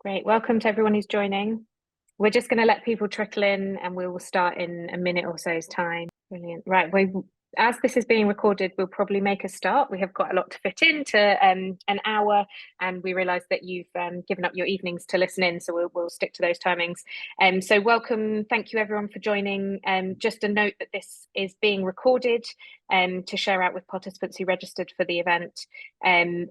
Great. Welcome to everyone who's joining. We're just going to let people trickle in and we will start in a minute or so's time. Brilliant. Right. As this is being recorded, we'll probably make a start. We have got a lot to fit into an hour, and we realise that you've given up your evenings to listen in, so we'll stick to those timings. So welcome. Thank you everyone for joining. Just a note that this is being recorded to share out with participants who registered for the event.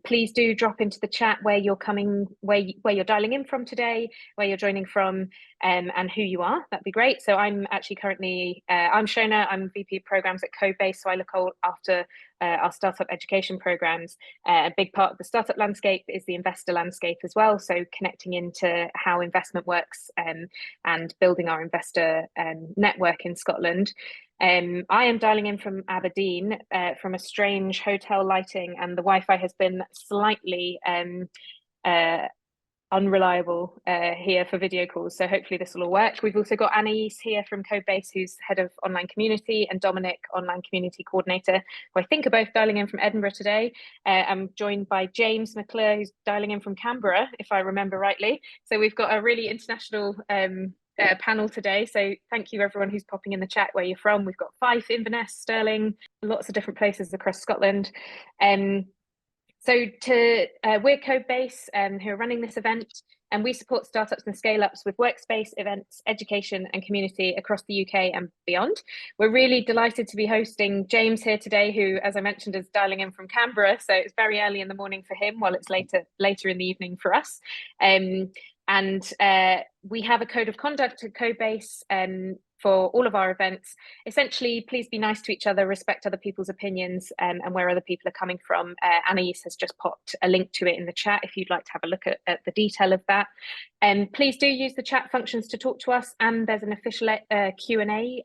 Please do drop into the chat where you're dialing in from today, where you're joining from, and who you are. That'd be great. So I'm actually currently, I'm Shona, I'm VP of Programs at CodeBase, so I look after our startup education programs. A big part of the startup landscape is the investor landscape as well, so connecting into how investment works and building our investor network in Scotland. I am dialing in from Aberdeen from a strange hotel lighting, and the Wi-Fi has been slightly unreliable here for video calls, so hopefully this will all work. We've also got Anais here from CodeBase, who's head of online community, and Dominic, online community coordinator, who I think are both dialing in from Edinburgh today. I'm joined by James McClure, who's dialing in from Canberra, if I remember rightly. So we've got a really international panel today, so thank you everyone who's popping in the chat where you're from. We've got Fife, Inverness, Stirling, lots of different places across Scotland. We're CodeBase, who are running this event, and we support startups and scale-ups with workspace, events, education and community across the UK and beyond. We're really delighted to be hosting James here today, who, as I mentioned, is dialing in from Canberra, so it's very early in the morning for him, while it's later in the evening for us. We have a code of conduct at CodeBase for all of our events. Essentially, please be nice to each other, respect other people's opinions and where other people are coming from. Anais has just popped a link to it in the chat if you'd like to have a look at the detail of that. Please do use the chat functions to talk to us, and there's an official Q&A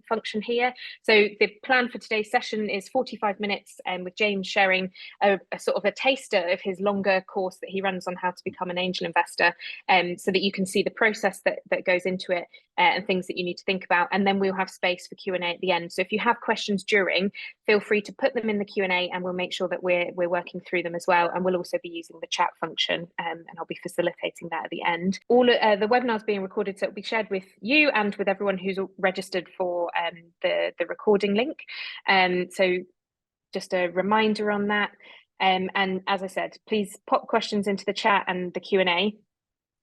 function here. So the plan for today's session is 45 minutes with James sharing a sort of a taster of his longer course that he runs on how to become an angel investor, so that you can see the process that goes into it and things that you need to think about. And then we'll have space for Q&A at the end. So if you have questions during, feel free to put them in the Q&A, and we'll make sure that we're working through them as well. And we'll also be using the chat function, and I'll be facilitating that at the end. All the webinar is being recorded, so it'll be shared with you and with everyone who's registered for the recording link. So just a reminder on that. And as I said, please pop questions into the chat and the Q&A.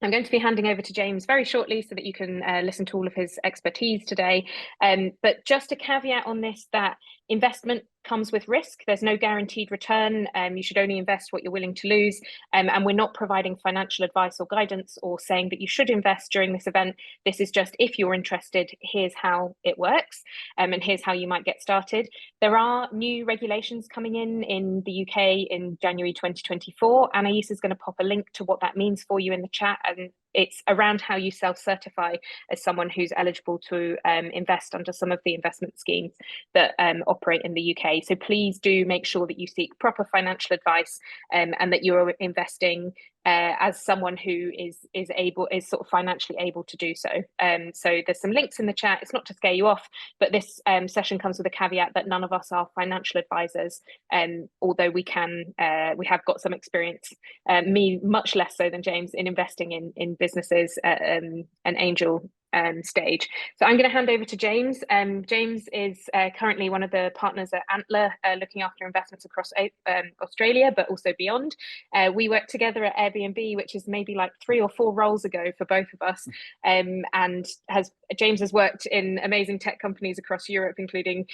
I'm going to be handing over to James very shortly so that you can listen to all of his expertise today. But just a caveat on this, that investment comes with risk. There's no guaranteed return. You should only invest what you're willing to lose. And we're not providing financial advice or guidance or saying that you should invest during this event. This is just, if you're interested, here's how it works, and here's how you might get started. There are new regulations coming in the UK in January 2024. Anais is going to pop a link to what that means for you in the chat, and it's around how you self-certify as someone who's eligible to invest under some of the investment schemes that operate in the UK. So please do make sure that you seek proper financial advice, and that you're investing as someone who is sort of financially able to do so. So there's some links in the chat. It's not to scare you off, but this session comes with a caveat that none of us are financial advisors, although we have got some experience, me much less so than James, in investing in businesses at an angel stage. So I'm going to hand over to James. James is currently one of the partners at Antler, looking after investments across Australia, but also beyond. We worked together at Airbnb, which is maybe like 3 or 4 roles ago for both of us. And James has worked in amazing tech companies across Europe, including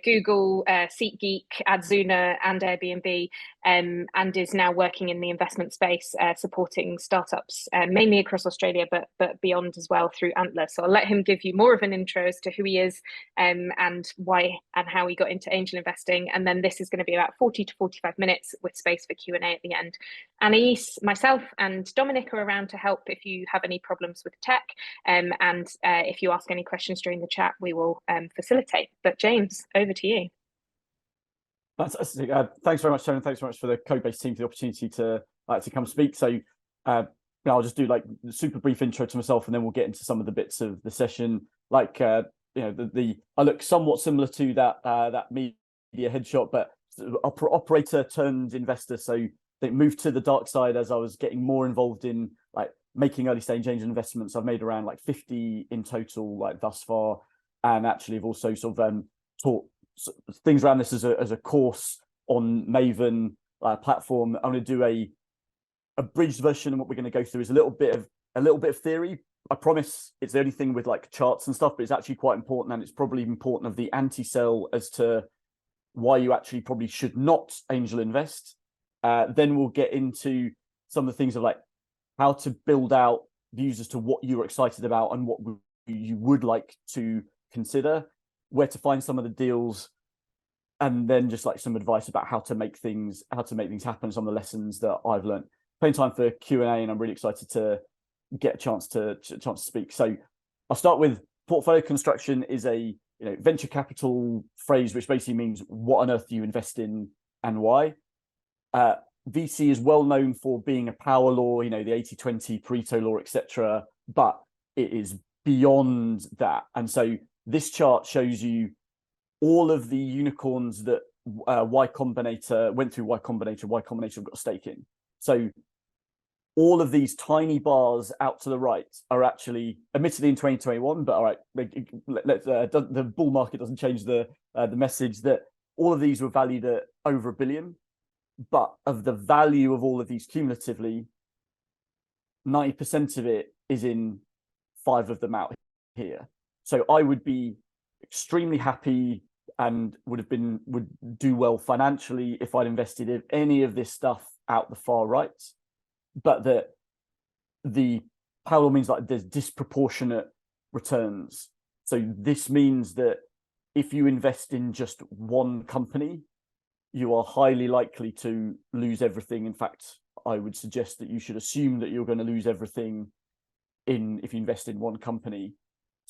Google, SeatGeek, Adzuna, and Airbnb, and is now working in the investment space, supporting startups, mainly across Australia, but beyond as well through Antler. So I'll let him give you more of an intro as to who he is, and why and how he got into angel investing. And then this is going to be about 40 to 45 minutes with space for Q&A at the end. Anais, myself and Dominic are around to help if you have any problems with tech. And if you ask any questions during the chat, we will facilitate. But James, over to you. Fantastic. Thanks very much, Shona. Thanks very much for the CodeBase team for the opportunity to come speak. So I'll just do like a super brief intro to myself, and then we'll get into some of the bits of the session. Like I look somewhat similar to that media headshot, but operator turned investor. So they moved to the dark side as I was getting more involved in like making early stage angel investments. I've made around like 50 in total, like thus far, and actually have also sort of taught things around this as a course on Maven platform. I'm going to do a abridged version, and what we're going to go through is a little bit of theory. I promise it's the only thing with like charts and stuff, but it's actually quite important, and it's probably important of the anti-sell as to why you actually probably should not angel invest. Then we'll get into some of the things of like how to build out views as to what you're excited about and what you would like to consider, where to find some of the deals, and then just like some advice about how to make things happen, some of the lessons that I've learned. Plenty of time for Q&A, and I'm really excited to get a chance to speak. So I'll start with portfolio construction is a venture capital phrase, which basically means what on earth do you invest in and why. VC is well known for being a power law, the 80-20 Pareto law, etc. But it is beyond that. And so this chart shows you all of the unicorns that Y Combinator went through. Y Combinator have got a stake in. So all of these tiny bars out to the right are actually, admittedly in 2021, but all right, the bull market doesn't change the message that all of these were valued at over $1 billion. But of the value of all of these cumulatively, 90% of it is in 5 of them out here. So I would be extremely happy and would do well financially if I'd invested in any of this stuff out the far right. But the power law means like there's disproportionate returns. So this means that if you invest in just one company, you are highly likely to lose everything. In fact, I would suggest that you should assume that you're going to lose everything if you invest in one company.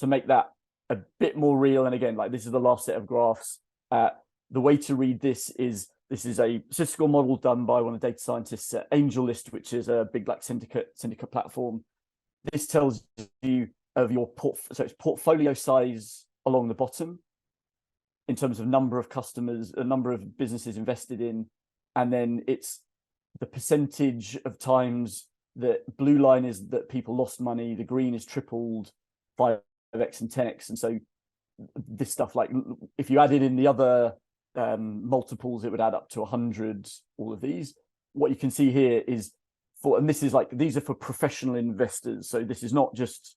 To make that a bit more real, and again, like this is the last set of graphs. The way to read this is a statistical model done by one of the data scientists at AngelList, which is a big like syndicate platform. This tells you of your so it's portfolio size along the bottom, in terms of number of customers, a number of businesses invested in, and then it's the percentage of times that blue line is that people lost money, the green is tripled, 5x and 10x. And so this stuff, like if you added in the other multiples, it would add up to 100, all of these. What you can see here is and this is like, these are for professional investors. So this is not just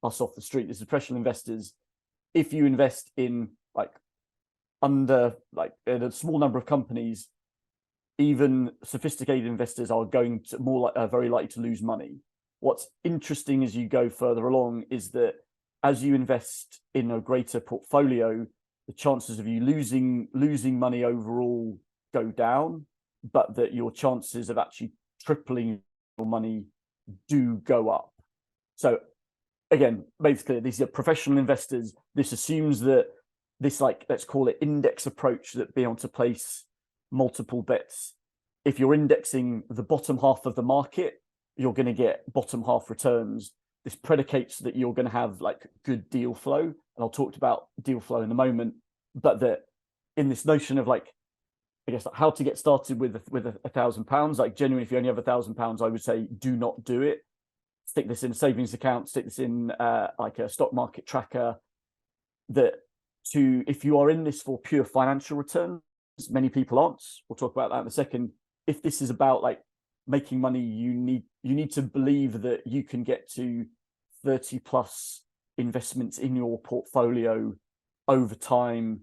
us off the street, this is professional investors. If you invest in like under like a small number of companies, even sophisticated investors are going to very likely to lose money. What's interesting as you go further along is that as you invest in a greater portfolio, the chances of you losing money overall go down, but that your chances of actually tripling your money do go up. So again, basically these are professional investors. This assumes that this, like, let's call it index approach, that be able to place multiple bets. If you're indexing the bottom half of the market, you're going to get bottom half returns. This predicates that you're going to have like good deal flow. And I'll talk about deal flow in a moment, but that in this notion of like, I guess, like how to get started with £1,000, like genuinely, if you only have £1,000, I would say do not do it. Stick this in a savings account, stick this in like a stock market tracker. If you are in this for pure financial returns, many people aren't. We'll talk about that in a second. If this is about like making money, you need to believe that you can get to 30 plus investments in your portfolio over time,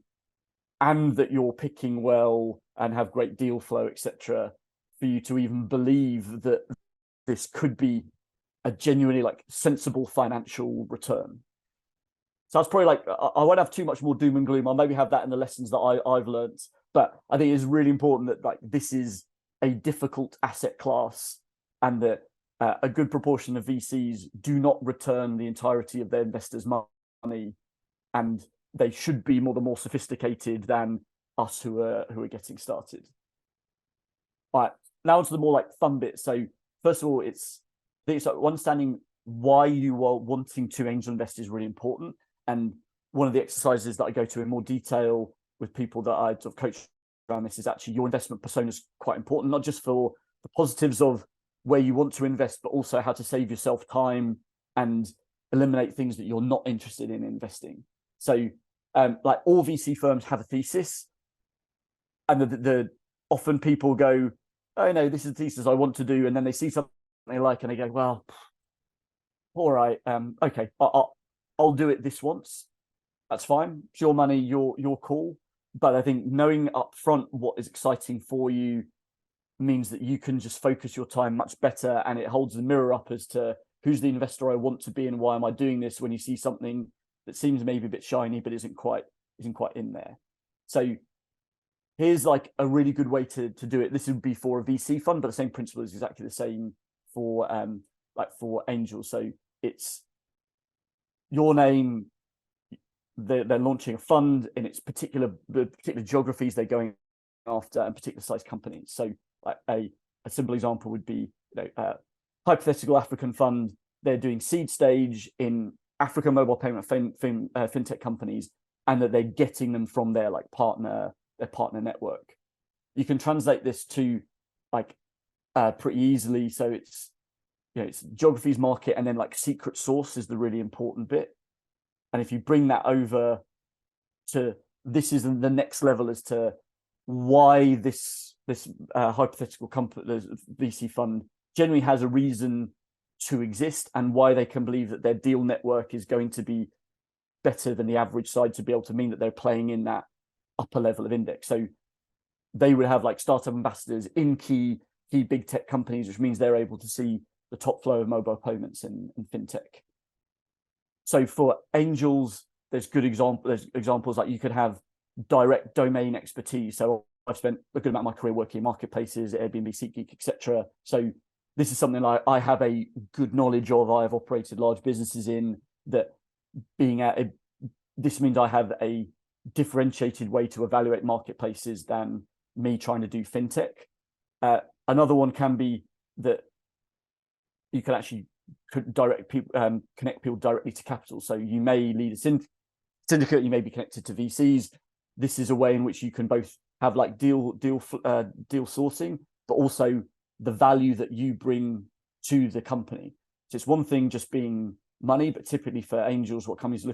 and that you're picking well and have great deal flow, etc., for you to even believe that this could be a genuinely like sensible financial return. So that's probably like, I won't have too much more doom and gloom. I'll maybe have that in the lessons that I've learned, but I think it's really important that like this is a difficult asset class, and that a good proportion of VCs do not return the entirety of their investors' money, and they should be more sophisticated than us who are getting started. All right, now onto the more like fun bit. So first of all, it's understanding why you are wanting to angel invest is really important. And one of the exercises that I go to in more detail with people that I sort of coach around this is actually your investment persona is quite important, not just for the positives of where you want to invest, but also how to save yourself time and eliminate things that you're not interested in investing. So like all VC firms have a thesis, and the often people go, oh no, this is the thesis I want to do, and then they see something they like and they go, well, all right, okay, I'll do it this once. That's fine. It's your money, your call. But I think knowing upfront what is exciting for you means that you can just focus your time much better, and it holds the mirror up as to who's the investor I want to be and why am I doing this, when you see something that seems maybe a bit shiny but isn't quite in there. So here's like a really good way to do it. This would be for a VC fund, but the same principle is exactly the same for like for angels. So it's your name, they're launching a fund in its particular geographies they're going after, and particular size companies. So like a simple example would be, hypothetical African fund, they're doing seed stage in African mobile payment fintech companies, and that they're getting them from their like partner network. You can translate this to like pretty easily. So it's it's geographies, market, and then like secret source is the really important bit. And if you bring that over to this is the next level as to why this hypothetical company, VC fund, generally has a reason to exist, and why they can believe that their deal network is going to be better than the average side, to be able to mean that they're playing in that upper level of index. So they would have like startup ambassadors in key big tech companies, which means they're able to see the top flow of mobile payments in fintech. So for angels, there's examples like you could have direct domain expertise. So I've spent a good amount of my career working in marketplaces, Airbnb, SeatGeek, etc. So this is something I have a good knowledge of. I have operated large businesses in that. This means I have a differentiated way to evaluate marketplaces than me trying to do fintech. Another one can be that you can actually connect people directly to capital. So you may lead a syndicate, you may be connected to VCs. This is a way in which you can both have like deal sourcing, but also the value that you bring to the company. So it's one thing just being money, but typically for angels, what companies are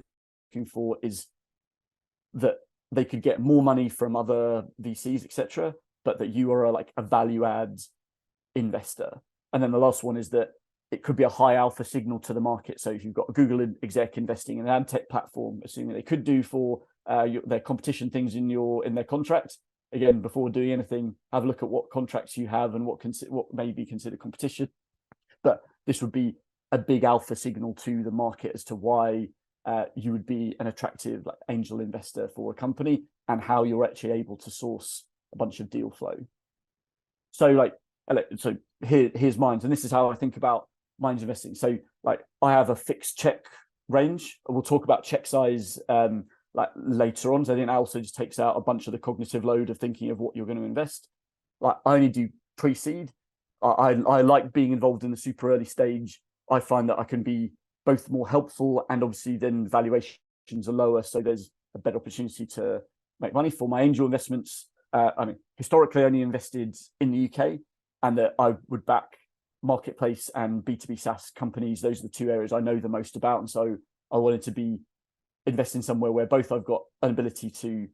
looking for is that they could get more money from other VCs, etc., but that you are like a value add investor. And then the last one is that it could be a high alpha signal to the market. So if you've got a Google exec investing in an ad tech platform, assuming they could do for their competition things in their contract, again, before doing anything, have a look at what contracts you have and what may be considered competition. But this would be a big alpha signal to the market as to why you would be an attractive like angel investor for a company, and how you're actually able to source a bunch of deal flow. So here's mine, and this is how I think about mine's investing. So like I have a fixed check range. We'll talk about check size like later on. So I think that also just takes out a bunch of the cognitive load of thinking of what you're going to invest. Like I only do pre-seed. I like being involved in the super early stage. I find that I can be both more helpful, and obviously then valuations are lower, so there's a better opportunity to make money. For my angel investments, historically I only invested in the UK, and that I would back marketplace and B2B SaaS companies. Those are the two areas I know the most about, and so I wanted to be investing somewhere where both I've got an ability to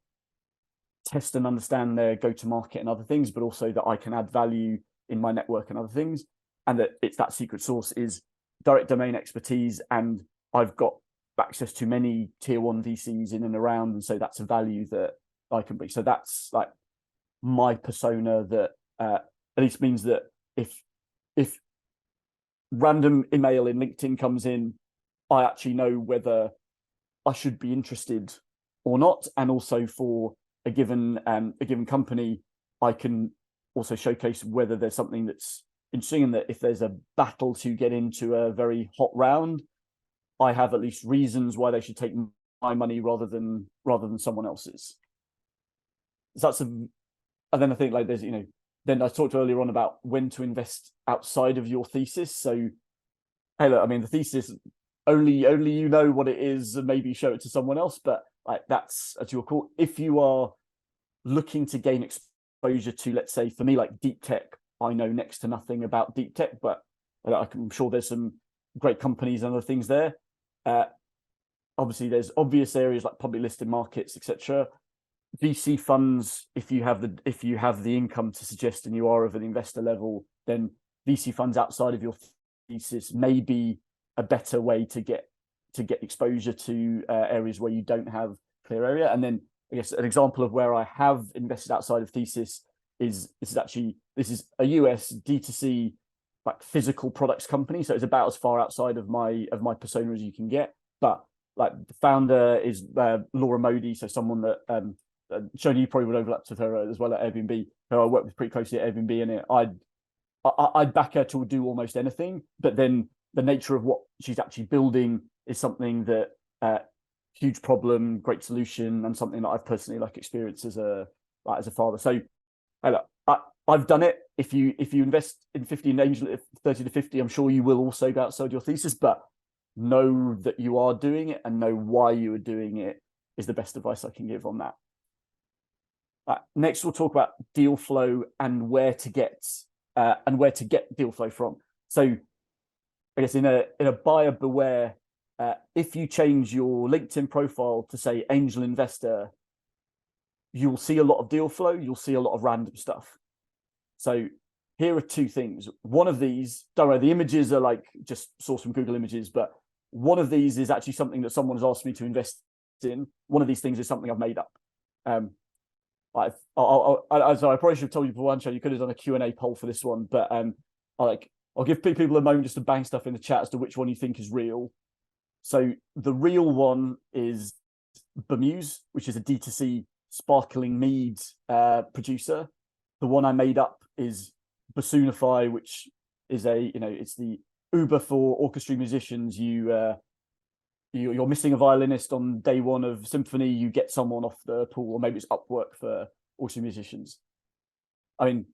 test and understand their go-to-market and other things, but also that I can add value in my network and other things, and that it's that secret sauce is direct domain expertise, and I've got access to many tier one VCs in and around, and so that's a value that I can bring. So that's like my persona, that at least means that if random email in LinkedIn comes in, I actually know whether I should be interested or not. And also for a given company, I can also showcase whether there's something that's interesting, and that if there's a battle to get into a very hot round, I have at least reasons why they should take my money rather than someone else's. So that's and then I think like there's then I talked earlier on about when to invest outside of your thesis. So hey, look, I mean the thesis only you know what it is, and maybe show it to someone else, but like that's as your call. If you are looking to gain exposure to, let's say for me, like deep tech I know next to nothing about deep tech, but I'm sure there's some great companies and other things there. Obviously, there's obvious areas like public listed markets, etc. VC funds, if you have the income to suggest and you are of an investor level, then VC funds outside of your thesis may be a better way to get exposure to areas where you don't have clear area. And then I guess an example of where I have invested outside of thesis is this is a US D2C like physical products company, so it's about as far outside of my persona as you can get. But like the founder is Laura Modi, so someone that Shona, you probably would overlap with her as well at Airbnb, who I work with pretty closely at Airbnb, and I'd back her to do almost anything. But then the nature of what she's actually building is something that huge problem, great solution, and something that I've personally like experienced as a father. So I've done it. If you invest in 50 in angel 30 to 50, I'm sure you will also go outside your thesis, but know that you are doing it and know why you are doing it is the best advice I can give on that. Next, we'll talk about deal flow and where to get deal flow from. So I guess in a buyer beware, if you change your LinkedIn profile to say angel investor, you'll see a lot of deal flow, you'll see a lot of random stuff. So here are two things. One of these, don't worry, the images are like just sourced from Google Images, but one of these is actually something that someone has asked me to invest in. One of these things is something I've made up. So I probably should have told you before one show, you could have done a Q&A poll for this one, but I'll give people a moment just to bang stuff in the chat as to which one you think is real. So the real one is Bemuse, which is a D2C sparkling mead producer. The one I made up is Bassoonify, which is it's the Uber for orchestra musicians. You're missing a violinist on day one of symphony, you get someone off the pool, or maybe it's Upwork for orchestra musicians. I mean,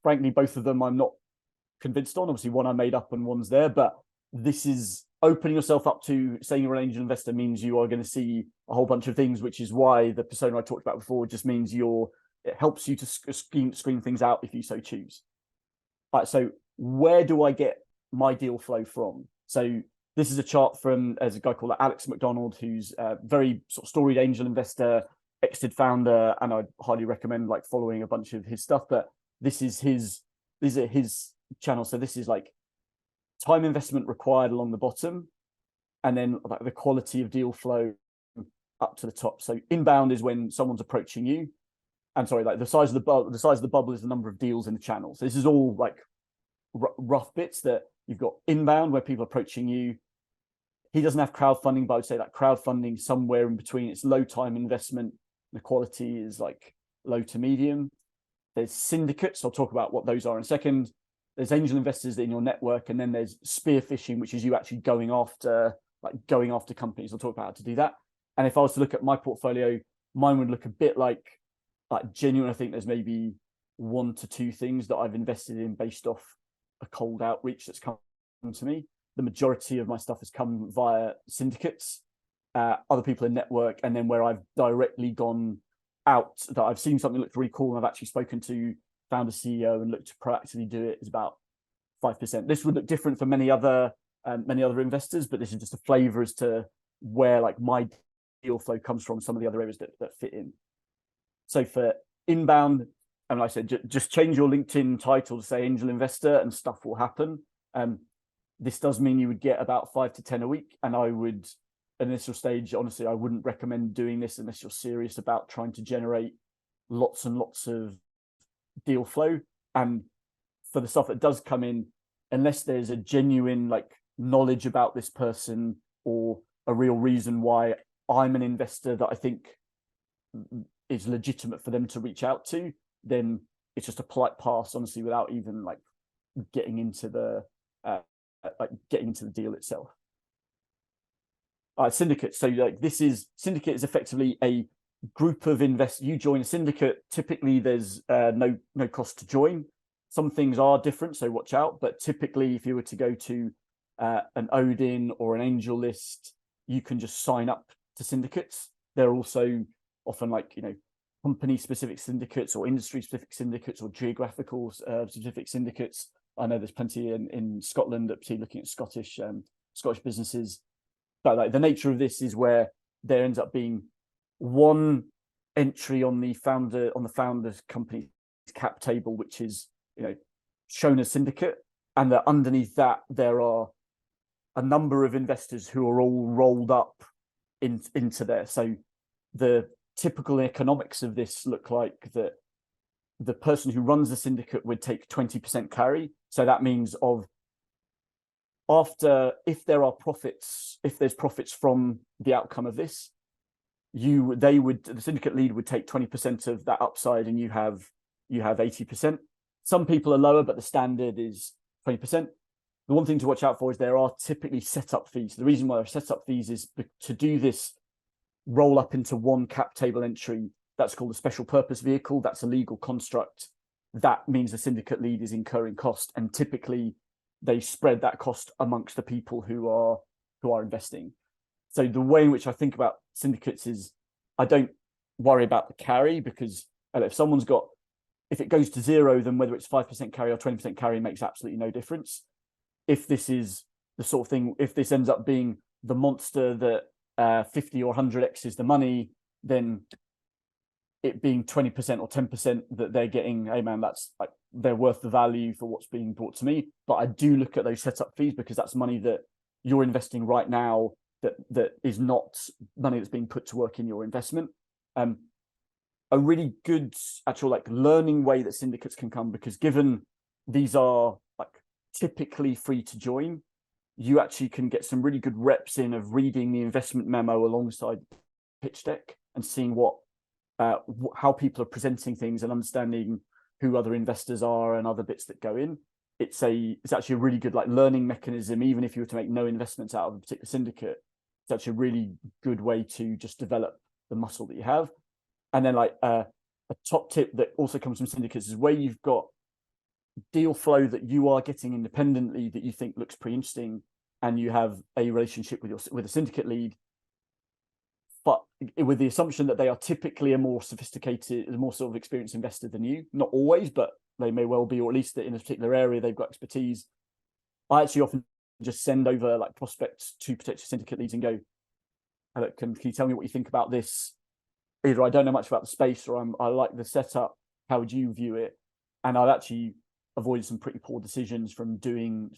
frankly, both of them I'm not convinced on. Obviously, one I made up and one's there, but this is opening yourself up to saying you're an angel investor means you are going to see a whole bunch of things, which is why the persona I talked about before just means it helps you to screen things out if you so choose. All right, so where do I get my deal flow from? So this is a chart from a guy called Alex McDonald, who's a very sort of storied angel investor, exited founder, and I'd highly recommend like following a bunch of his stuff. But these are his channel. So this is like time investment required along the bottom, and then like the quality of deal flow up to the top. So inbound is when someone's approaching you. And sorry, like the size of the bubble is the number of deals in the channel. So this is all like rough bits that you've got inbound where people are approaching you. He doesn't have crowdfunding, but I would say that crowdfunding somewhere in between. It's low time investment. The quality is like low to medium. There's syndicates. I'll talk about what those are in a second. There's angel investors in your network, and then there's spear phishing, which is you actually going after companies. I'll talk about how to do that. And if I was to look at my portfolio, mine would look a bit like genuine. I think there's maybe 1 to 2 things that I've invested in based off a cold outreach that's come to me. The majority of my stuff has come via syndicates, other people in network, and then where I've directly gone out that I've seen something look really cool and I've actually spoken to founder CEO and looked to proactively do it is about 5%. This would look different for many other investors, but this is just a flavor as to where like my deal flow comes from, some of the other areas that fit in. So for inbound, and like I said, just change your LinkedIn title to say angel investor and stuff will happen. This does mean you would get about 5 to 10 a week. And I would, initial stage, honestly, I wouldn't recommend doing this unless you're serious about trying to generate lots and lots of deal flow. And for the stuff that does come in, unless there's a genuine like knowledge about this person or a real reason why I'm an investor that I think is legitimate for them to reach out to, then it's just a polite pass, honestly, without even like getting into the deal itself. Syndicate. So like syndicate is effectively a group of investors. You join a syndicate. Typically, there's no cost to join. Some things are different, so watch out. But typically, if you were to go to an Odin or an Angel List, you can just sign up to syndicates. They're also often like company-specific syndicates or industry-specific syndicates or geographical specific syndicates. I know there's plenty in Scotland, particularly looking at Scottish businesses. But like the nature of this is where there ends up being one entry on the founder's company's cap table, which is, you know, Shona syndicate, and that underneath that there are a number of investors who are all rolled up into there. So the typical economics of this look like that the person who runs the syndicate would take 20% carry. So that means if there's profits from the outcome of this, the syndicate lead would take 20% of that upside, and you have 80%. Some people are lower, but the standard is 20%. The one thing to watch out for is there are typically setup fees. The reason why there are setup fees is to do this roll up into one cap table entry. That's called a special purpose vehicle. That's a legal construct. That means the syndicate lead is incurring cost, and typically they spread that cost amongst the people who are investing. So the way in which I think about syndicates is I don't worry about the carry, because if it goes to zero, then whether it's 5% carry or 20% carry makes absolutely no difference. If this is the sort of thing, if this ends up being the monster that 50 or 100x is the money, then it being 20% or 10% that they're getting, hey man, that's like they're worth the value for what's being brought to me. But I do look at those setup fees, because that's money that you're investing right now that is not money that's being put to work in your investment. A really good actual like learning way that syndicates can come, because given these are like typically free to join, you actually can get some really good reps in of reading the investment memo alongside the pitch deck and seeing how people are presenting things and understanding who other investors are and other bits that go in. It's actually a really good like learning mechanism. Even if you were to make no investments out of a particular syndicate, it's actually a really good way to just develop the muscle that you have. And then like a top tip that also comes from syndicates is where you've got deal flow that you are getting independently that you think looks pretty interesting, and you have a relationship with a syndicate lead, but with the assumption that they are typically a more sophisticated, a more sort of experienced investor than you. Not always, but they may well be, or at least that in a particular area they've got expertise. I actually often just send over like prospects to potential syndicate leads and go, can you tell me what you think about this? Either I don't know much about the space, or I like the setup. How would you view it? And I've actually avoided some pretty poor decisions from doing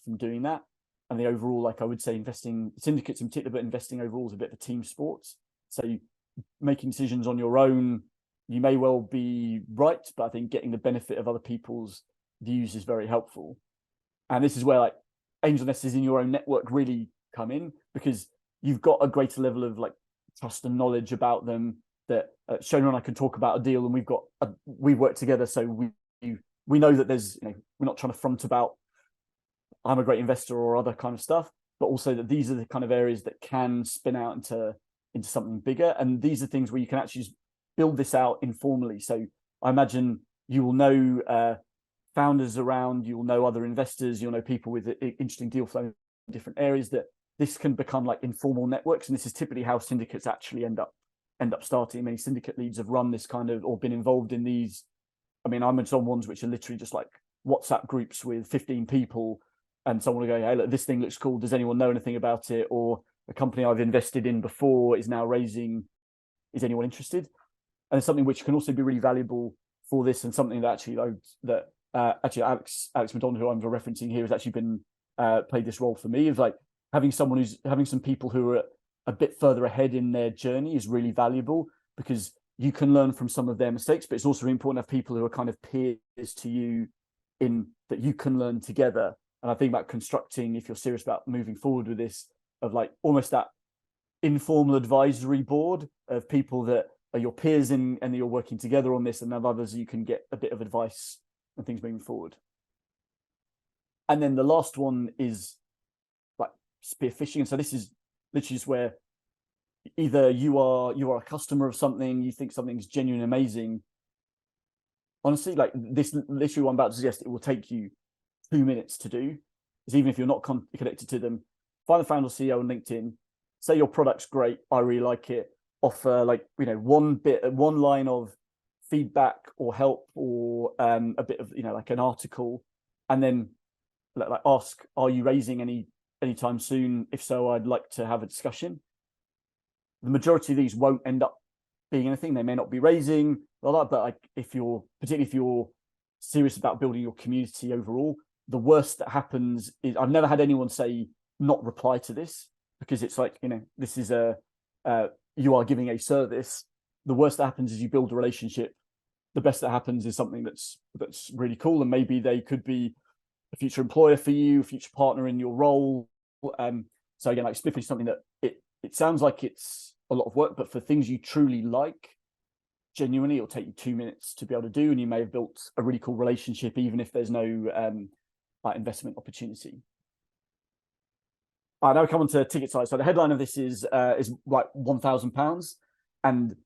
that. And the overall, like I would say, investing syndicates in particular, but investing overall is a bit of a team sport. So making decisions on your own, you may well be right, but I think getting the benefit of other people's views is very helpful. And this is where like angel investors in your own network really come in, because you've got a greater level of like trust and knowledge about them. That Shona and I can talk about a deal, and we've worked together, so we know that there's, you know, we're not trying to front about I'm a great investor or other kind of stuff, but also that these are the kind of areas that can spin out into something bigger. And these are things where you can actually just build this out informally. So I imagine you will know founders around, you will know other investors, you'll know people with interesting deal flow in different areas, that this can become like informal networks. And this is typically how syndicates actually end up starting. Many syndicate leads have run this kind of, or been involved in these. I mean, I'm in some ones which are literally just like WhatsApp groups with 15 people, and someone will go, hey, look, this thing looks cool. Does anyone know anything about it? Or a company I've invested in before is now raising, is anyone interested? And it's something which can also be really valuable for this, and something that actually Alex McDonald, who I'm referencing here, has actually been played this role for me, of like having some people who are a bit further ahead in their journey is really valuable, because you can learn from some of their mistakes, but it's also really important to have people who are kind of peers to you in that you can learn together. And I think about constructing, if you're serious about moving forward with this, of like almost that informal advisory board of people that are your peers and you're working together on this, and have others you can get a bit of advice and things moving forward. And then the last one is like spear phishing. And so this is literally just where either you are a customer of something, you think something's genuine, amazing. Honestly, like this literally what I'm about to suggest, it will take you 2 minutes to do, is even if you're not connected to them, find the founder or CEO on LinkedIn, say your product's great, I really like it, offer like, you know, one line of feedback or help or a bit of, like an article, and then like ask, are you raising anytime soon? If so, I'd like to have a discussion. The majority of these won't end up being anything. They may not be raising, but like particularly if you're serious about building your community overall, the worst that happens is, I've never had anyone say not reply to this, because it's like, this is you are giving a service. The worst that happens is you build a relationship. The best that happens is something that's really cool, and maybe they could be a future employer for you, a future partner in your role. So again, like Spiffy, something that it sounds like it's a lot of work, but for things you truly like, genuinely, it'll take you 2 minutes to be able to do, and you may have built a really cool relationship, even if there's no investment opportunity. Now we come on to ticket size. So the headline of this is like £1,000, and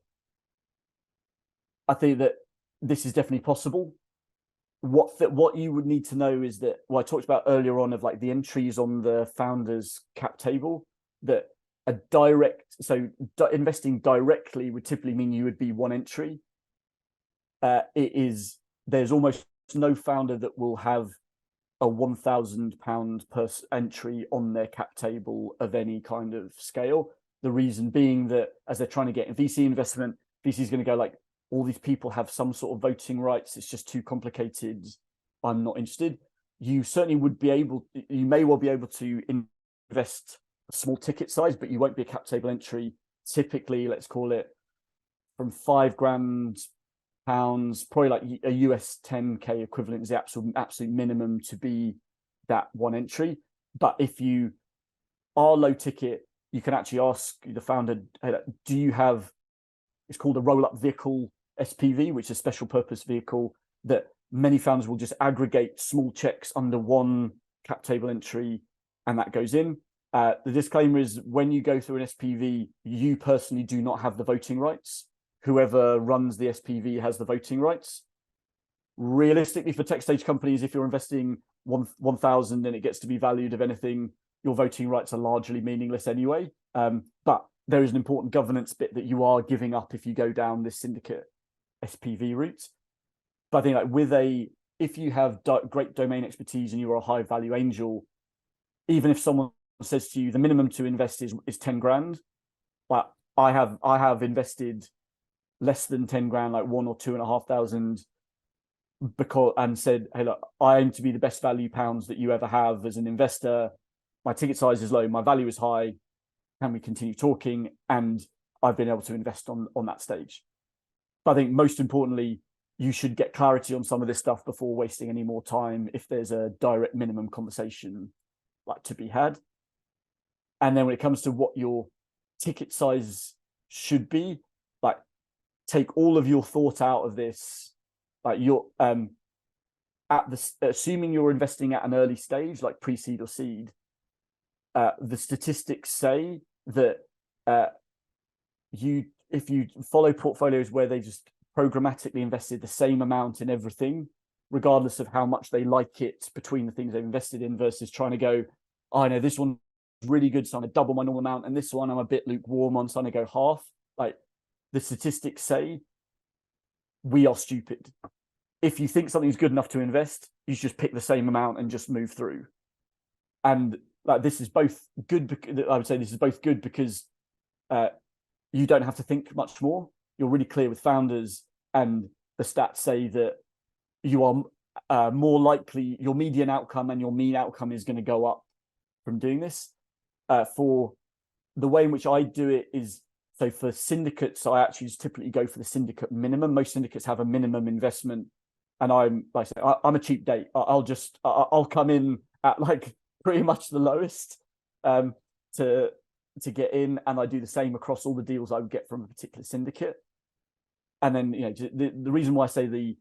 I think that this is definitely possible. What you would need to know is that what I talked about earlier on, of like the entries on the founders cap table, that investing directly would typically mean you would be one entry. There's almost no founder that will have a £1,000 per entry on their cap table of any kind of scale. The reason being that as they're trying to get VC investment, VC is going to go like, all these people have some sort of voting rights. It's just too complicated. I'm not interested. You may well be able to invest a small ticket size, but you won't be a cap table entry. Typically, let's call it from £5,000, probably like a US 10K equivalent is the absolute minimum to be that one entry. But if you are low ticket, you can actually ask the founder, do you have, it's called a roll-up vehicle SPV, which is a special purpose vehicle that many founders will just aggregate small checks under one cap table entry, and that goes in. The disclaimer is, when you go through an SPV, you personally do not have the voting rights. Whoever runs the SPV has the voting rights. Realistically, for tech stage companies, if you're investing 1,000 and it gets to be valued of anything, your voting rights are largely meaningless anyway. But there is an important governance bit that you are giving up if you go down this syndicate SPV route. But I think like if you have great domain expertise and you're a high value angel, even if someone says to you the minimum to invest is 10 grand, but I have invested less than 10 grand, like 1 or 2,500, and said, hey, look, I aim to be the best value pounds that you ever have as an investor. My ticket size is low, my value is high. Can we continue talking? And I've been able to invest on that stage. But I think most importantly, you should get clarity on some of this stuff before wasting any more time, if there's a direct minimum conversation like to be had. And then when it comes to what your ticket size should be, like, take all of your thought out of this. Like, you're assuming you're investing at an early stage, like pre-seed or seed, the statistics say that if you follow portfolios where they just programmatically invested the same amount in everything, regardless of how much they like it between the things they've invested in, versus trying to go, oh, I know this one's really good, so I'm going to double my normal amount, and this one I'm a bit lukewarm on, so I'm going to go half. Like, the statistics say we are stupid. If you think something's good enough to invest, you should just pick the same amount and just move through. And like, this is both good. I would say this is both good because you don't have to think much more. You're really clear with founders, and the stats say that you are more likely, your median outcome and your mean outcome is going to go up from doing this. For the way in which I do it is, so for syndicates, I actually just typically go for the syndicate minimum. Most syndicates have a minimum investment, and I'm a cheap date. I'll come in at like pretty much the lowest to get in, and I do the same across all the deals I would get from a particular syndicate. And then, the reason why I say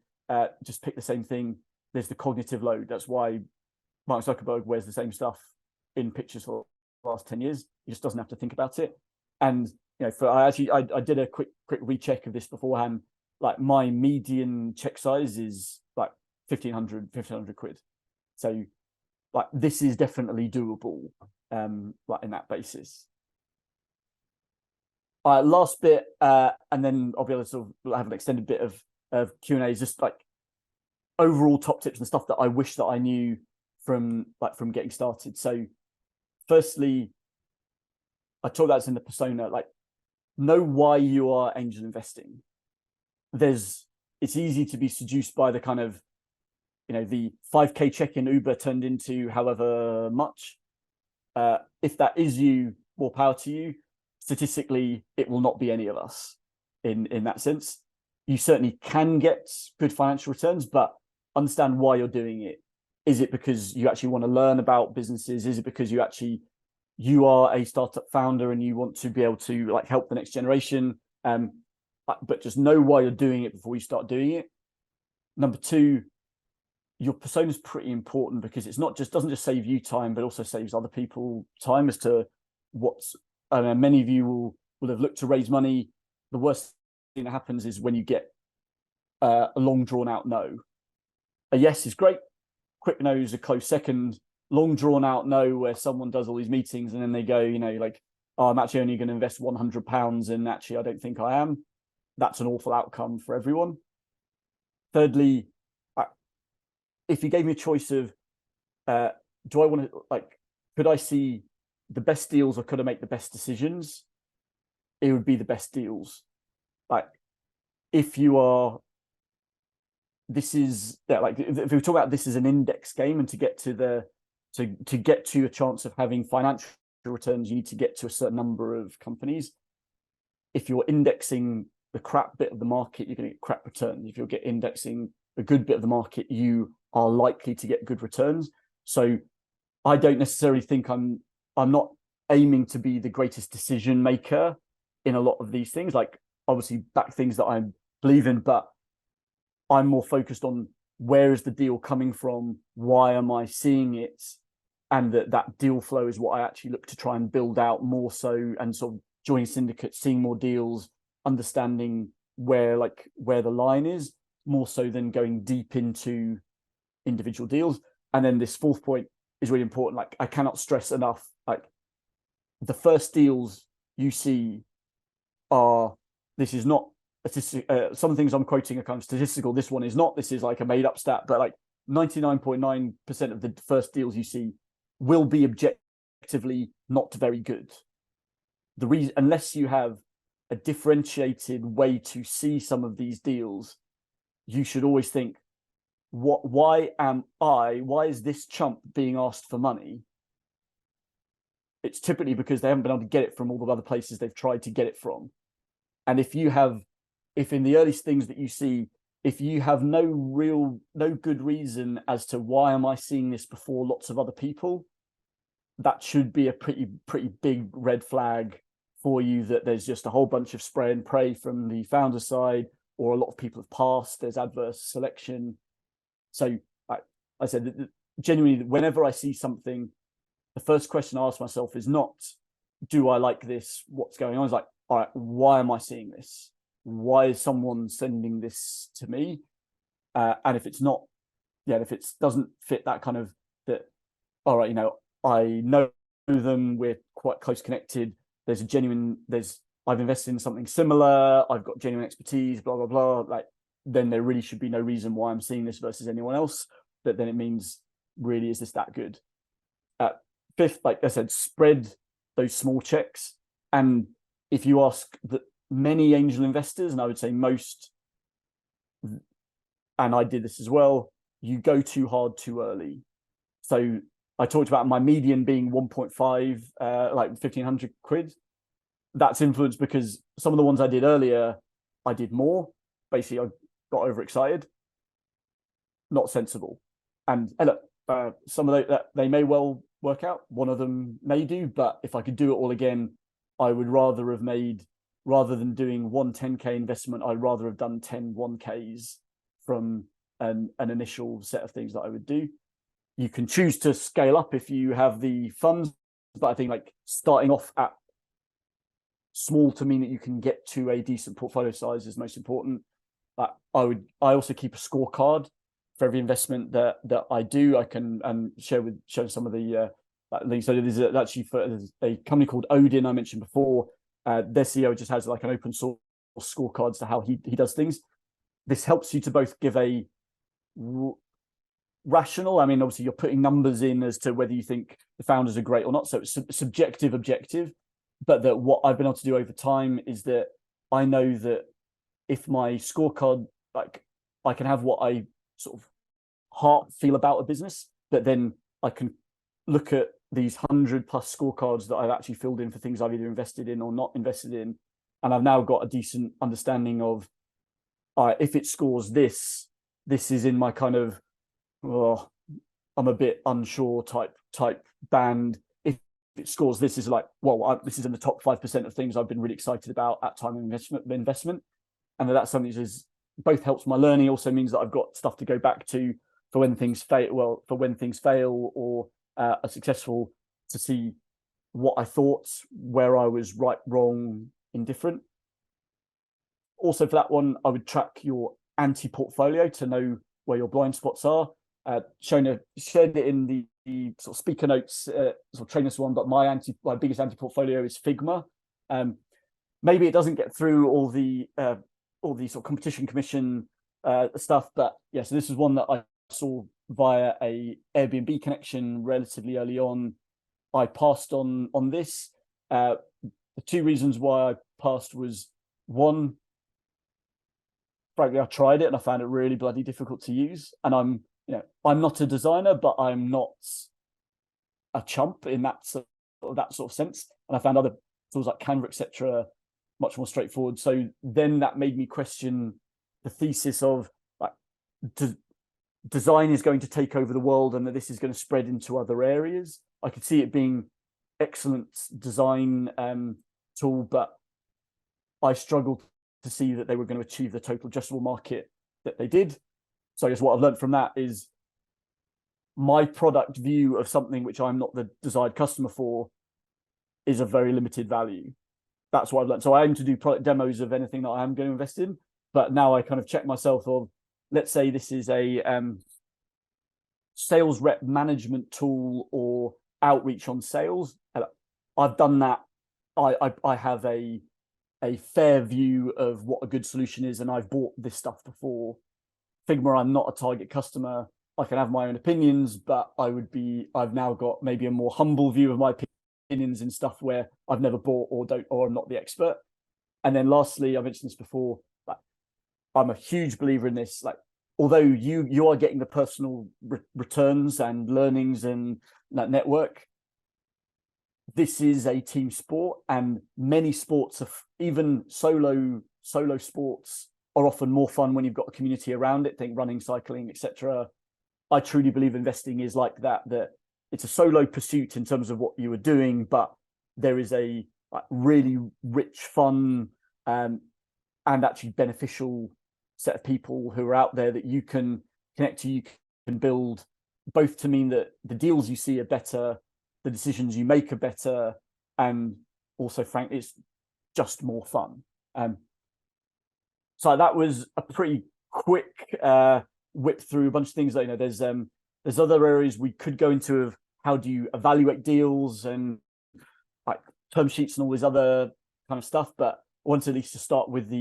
just pick the same thing, there's the cognitive load. That's why Mark Zuckerberg wears the same stuff in pictures for the last 10 years. He just doesn't have to think about it. And I did a quick recheck of this beforehand. Like, my median check size is like 1,500 quid. So like, this is definitely doable, like in that basis. Last bit, and then I'll be able to sort of have an extended bit of Q&A, just like overall top tips and stuff that I wish that I knew from getting started. So firstly, I talked about this in the persona, like know why you are angel investing. It's easy to be seduced by the kind of, the 5K check in Uber turned into however much. If that is you, more power to you. Statistically, it will not be any of us in that sense. You certainly can get good financial returns, but understand why you're doing it. Is it because you actually want to learn about businesses? Is it because you are a startup founder and you want to be able to like help the next generation? But just know why you're doing it before you start doing it. Number two, your persona is pretty important because doesn't just save you time, but also saves other people time as to many of you will have looked to raise money. The worst thing that happens is when you get a long drawn out no. A yes is great. Quick no is a close second. Long drawn out no, where someone does all these meetings and then they go, like, oh, I'm actually only going to invest £100 and actually I don't think I am. That's an awful outcome for everyone. Thirdly, if you gave me a choice of, do I want to, could I see the best deals or could I make the best decisions? It would be the best deals. If we talk about this as an index game, and to get to a chance of having financial returns, you need to get to a certain number of companies. If you're indexing the crap bit of the market, you're going to get crap returns. If you're indexing a good bit of the market, you are likely to get good returns. So I don't necessarily think I'm not aiming to be the greatest decision maker in a lot of these things, like obviously back things that I believe in, but I'm more focused on where is the deal coming from, why am I seeing it, and that deal flow is what I actually look to try and build out more so, and sort of joining syndicates, seeing more deals, understanding where the line is, more so than going deep into individual deals. And then this fourth point is really important. Like, I cannot stress enough, the first deals you see this is not some things I'm quoting are kind of statistical. This one is not. This is like a made up stat, but 99.9% of the first deals you see will be objectively not very good. The reason, unless you have a differentiated way to see some of these deals, you should always think, why is this chump being asked for money? It's typically because they haven't been able to get it from all the other places they've tried to get it from. And if in the earliest things that you see, if you have no good reason as to why am I seeing this before lots of other people, that should be a pretty big red flag for you, that there's just a whole bunch of spray and pray from the founder side, or a lot of people have passed, there's adverse selection. So I said, genuinely, whenever I see something, the first question I ask myself is not, do I like this? What's going on? It's like, all right, why am I seeing this? Why is someone sending this to me? And if it's not, if it doesn't fit that kind of that, all right, I know them, we're quite close connected. I've invested in something similar. I've got genuine expertise, blah, blah, blah. Then there really should be no reason why I'm seeing this versus anyone else. But then it means, really, is this that good? Fifth, like I said, spread those small checks. And if you ask many angel investors, and I would say most, and I did this as well, you go too hard too early. So I talked about my median being 1.5, 1,500 quid. That's influenced because some of the ones I did earlier, I did more. Basically, I got overexcited. Not sensible. And look, some of those, they may well work out. One of them may do, but if I could do it all again, I would rather than doing one 10K investment, I'd rather have done 10 1Ks from an initial set of things that I would do. You can choose to scale up if you have the funds, but I think starting off at small to mean that you can get to a decent portfolio size is most important. I also keep a scorecard for every investment that I do. I can show some of the links. So there's there's a company called Odin I mentioned before. Their CEO just has an open source scorecards to how he does things. this helps you to both give a rational, I mean, obviously you're putting numbers in as to whether you think the founders are great or not, so it's subjective, objective, but that what I've been able to do over time is that I know that if my scorecard, like, I can have what I sort of heart feel about a business, but then I can look at these 100+ scorecards that I've actually filled in for things I've either invested in or not invested in, and I've now got a decent understanding of, if it scores this is in my kind of, oh, I'm a bit unsure type band. If it scores this is like, well, this is in the top 5% of things I've been really excited about at time of investment, and that's something that is both helps my learning, also means that I've got stuff to go back to for when things fail. Well, for when things fail or are successful, to see what I thought, where I was right, wrong, indifferent. Also, for that one, I would track your anti-portfolio to know where your blind spots are. Shona shared it in the sort of speaker notes, sort of trainers one, but my biggest anti-portfolio is Figma. Maybe it doesn't get through all the sort of competition commission stuff, but yeah, so this is one that I saw via a Airbnb connection relatively early on. I passed on this. The two reasons why I passed was, one, frankly, I tried it and I found it really bloody difficult to use. And I'm not a designer, but I'm not a chump in that sort of sense. And I found other tools like Canva, etc., much more straightforward. So then that made me question the thesis of, like, design is going to take over the world and that this is going to spread into other areas. I could see it being excellent design tool, but I struggled to see that they were going to achieve the total addressable market that they did. So I guess what I've learned from that is my product view of something which I'm not the desired customer for is of very limited value. That's what I've learned. So I aim to do product demos of anything that I am going to invest in, but now I kind of check myself of, let's say this is a sales rep management tool or outreach on sales. I've done that. I have a fair view of what a good solution is, and I've bought this stuff before. Figma, I'm not a target customer. I can have my own opinions, but I've now got maybe a more humble view of my opinions in stuff where I've never bought or I'm not the expert. And then lastly, I mentioned this before, like, I'm a huge believer in this. Like, although you are getting the personal returns and learnings and that network, this is a team sport, and many sports, even solo sports, are often more fun when you've got a community around it. Think running, cycling, etc. I truly believe investing is like that it's a solo pursuit in terms of what you are doing, but there is a really rich, fun, and actually beneficial set of people who are out there that you can connect to, you can build, both to mean that the deals you see are better, the decisions you make are better, and also, frankly, it's just more fun. So that was a pretty quick whip through a bunch of things. There's other areas we could go into of how do you evaluate deals and like term sheets and all this other kind of stuff, but I wanted at least to start with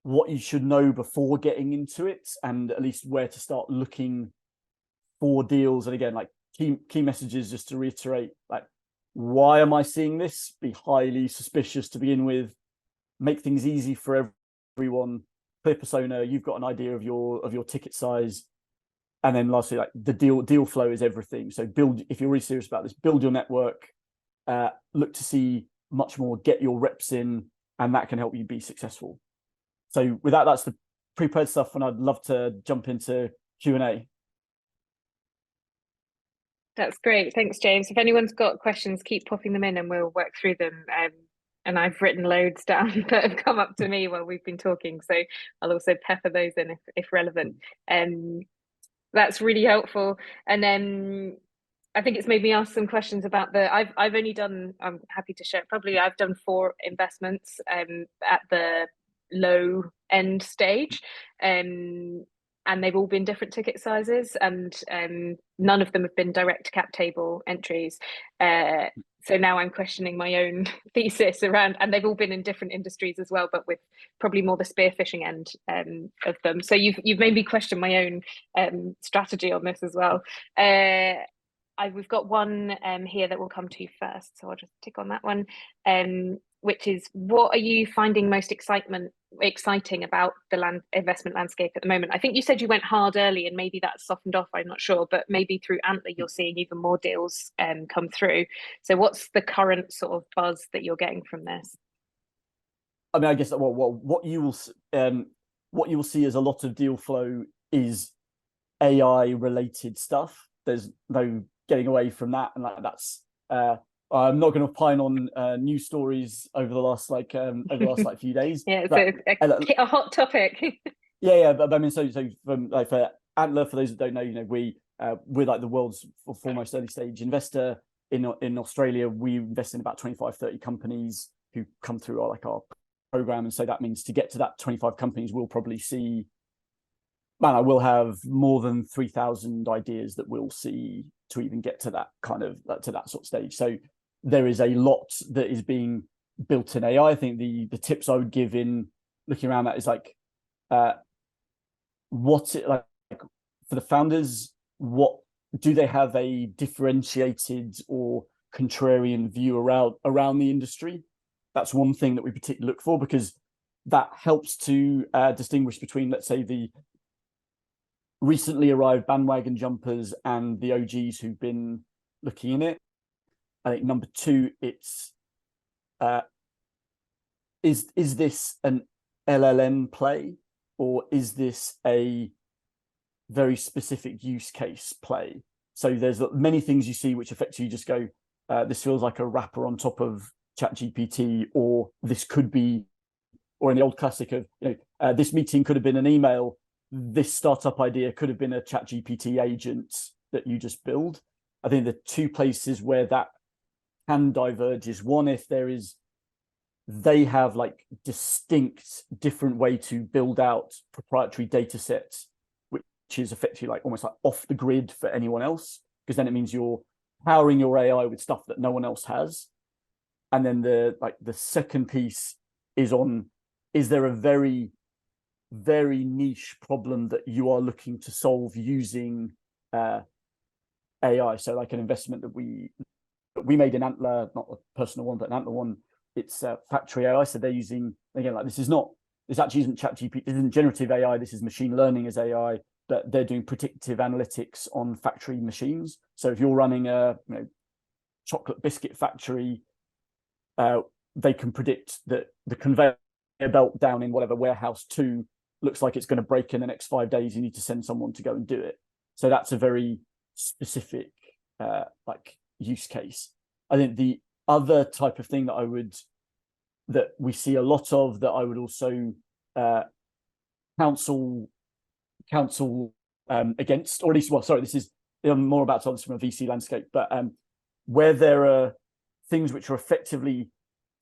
what you should know before getting into it, and at least where to start looking for deals. And again, like key messages, just to reiterate, like, why am I seeing this? Be highly suspicious to begin with. Make things easy for everyone. Clear persona. You've got an idea of your ticket size, and then lastly, like, the deal flow is everything. So if you're really serious about this, build your network. Look to see much more. Get your reps in, and that can help you be successful. So with that, that's the prepared stuff, and I'd love to jump into Q&A. That's great. Thanks, James. If anyone's got questions, keep popping them in and we'll work through them. And I've written loads down that have come up to me while we've been talking, so I'll also pepper those in if relevant. That's really helpful. And then I think it's made me ask some questions about I've only done, I'm happy to share, probably I've done 4 investments at the low end stage. And they've all been different ticket sizes, and none of them have been direct cap table entries. So now I'm questioning my own thesis around, and they've all been in different industries as well, but with probably more the spearfishing end of them. So you've made me question my own strategy on this as well. We've got one here that we'll come to first, so I'll just tick on that one, which is, what are you finding most exciting about the investment landscape at the moment? I think you said you went hard early, and maybe that's softened off, I'm not sure, but maybe through Antler you're seeing even more deals come through. So what's the current sort of buzz that you're getting from this? I mean, I guess what you will see as a lot of deal flow is AI related stuff. There's no getting away from that, and that's I'm not going to opine on news stories over the last few days. Yeah, it's a hot topic. yeah, but I mean, so from for Antler, for those that don't know, we're like the world's foremost early stage investor in Australia. We invest in about 25-30 companies who come through our program, and so that means to get to that 25 companies, we'll probably see. Man, I will have more than 3,000 ideas that we'll see to even get to that kind of to that sort of stage. So there is a lot that is being built in AI. I think the tips I would give in looking around that is what's it like for the founders? What do they have a differentiated or contrarian view around the industry? That's one thing that we particularly look for, because that helps to distinguish between, let's say, the recently arrived bandwagon jumpers and the OGs who've been looking in it. I think number two, it's is this an LLM play, or is this a very specific use case play? So there's many things you see which effectively just go, this feels like a wrapper on top of ChatGPT, or this could be, or in the old classic of, this meeting could have been an email, this startup idea could have been a ChatGPT agent that you just build. I think the two places where that can diverge is one, if they have distinct different way to build out proprietary data sets, which is effectively almost off the grid for anyone else, because then it means you're powering your AI with stuff that no one else has. And then the second piece is is there a very, very niche problem that you are looking to solve using AI? So an investment that we made in Antler, not a personal one, but an Antler one, it's factory AI. So they're using, again, this actually isn't ChatGPT, this isn't generative AI, this is machine learning as AI, but they're doing predictive analytics on factory machines. So if you're running a chocolate biscuit factory, they can predict that the conveyor belt down in whatever warehouse 2 looks like it's going to break in the next 5 days. You need to send someone to go and do it. So that's a very specific use case. I think the other type of thing that we see a lot of, that I would also counsel against, or at least, this is more about this from a VC landscape, but where there are things which are effectively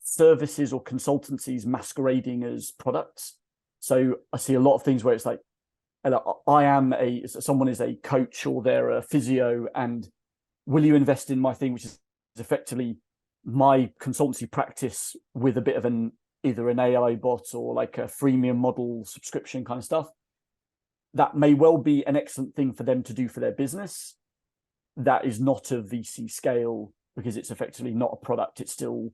services or consultancies masquerading as products. So I see a lot of things where it's someone is a coach, or they're a physio, and will you invest in my thing, which is effectively my consultancy practice with a bit of either an AI bot or a freemium model subscription kind of stuff. That may well be an excellent thing for them to do for their business. That is not a VC scale, because it's effectively not a product. It's still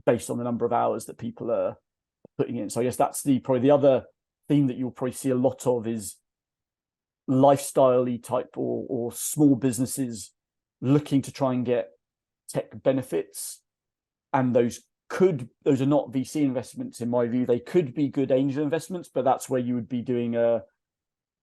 based on the number of hours that people are putting in. So I guess that's probably the other theme that you'll probably see a lot of, is lifestyle-y type or small businesses looking to try and get tech benefits. And those are not VC investments in my view. They could be good angel investments, but that's where you would be doing a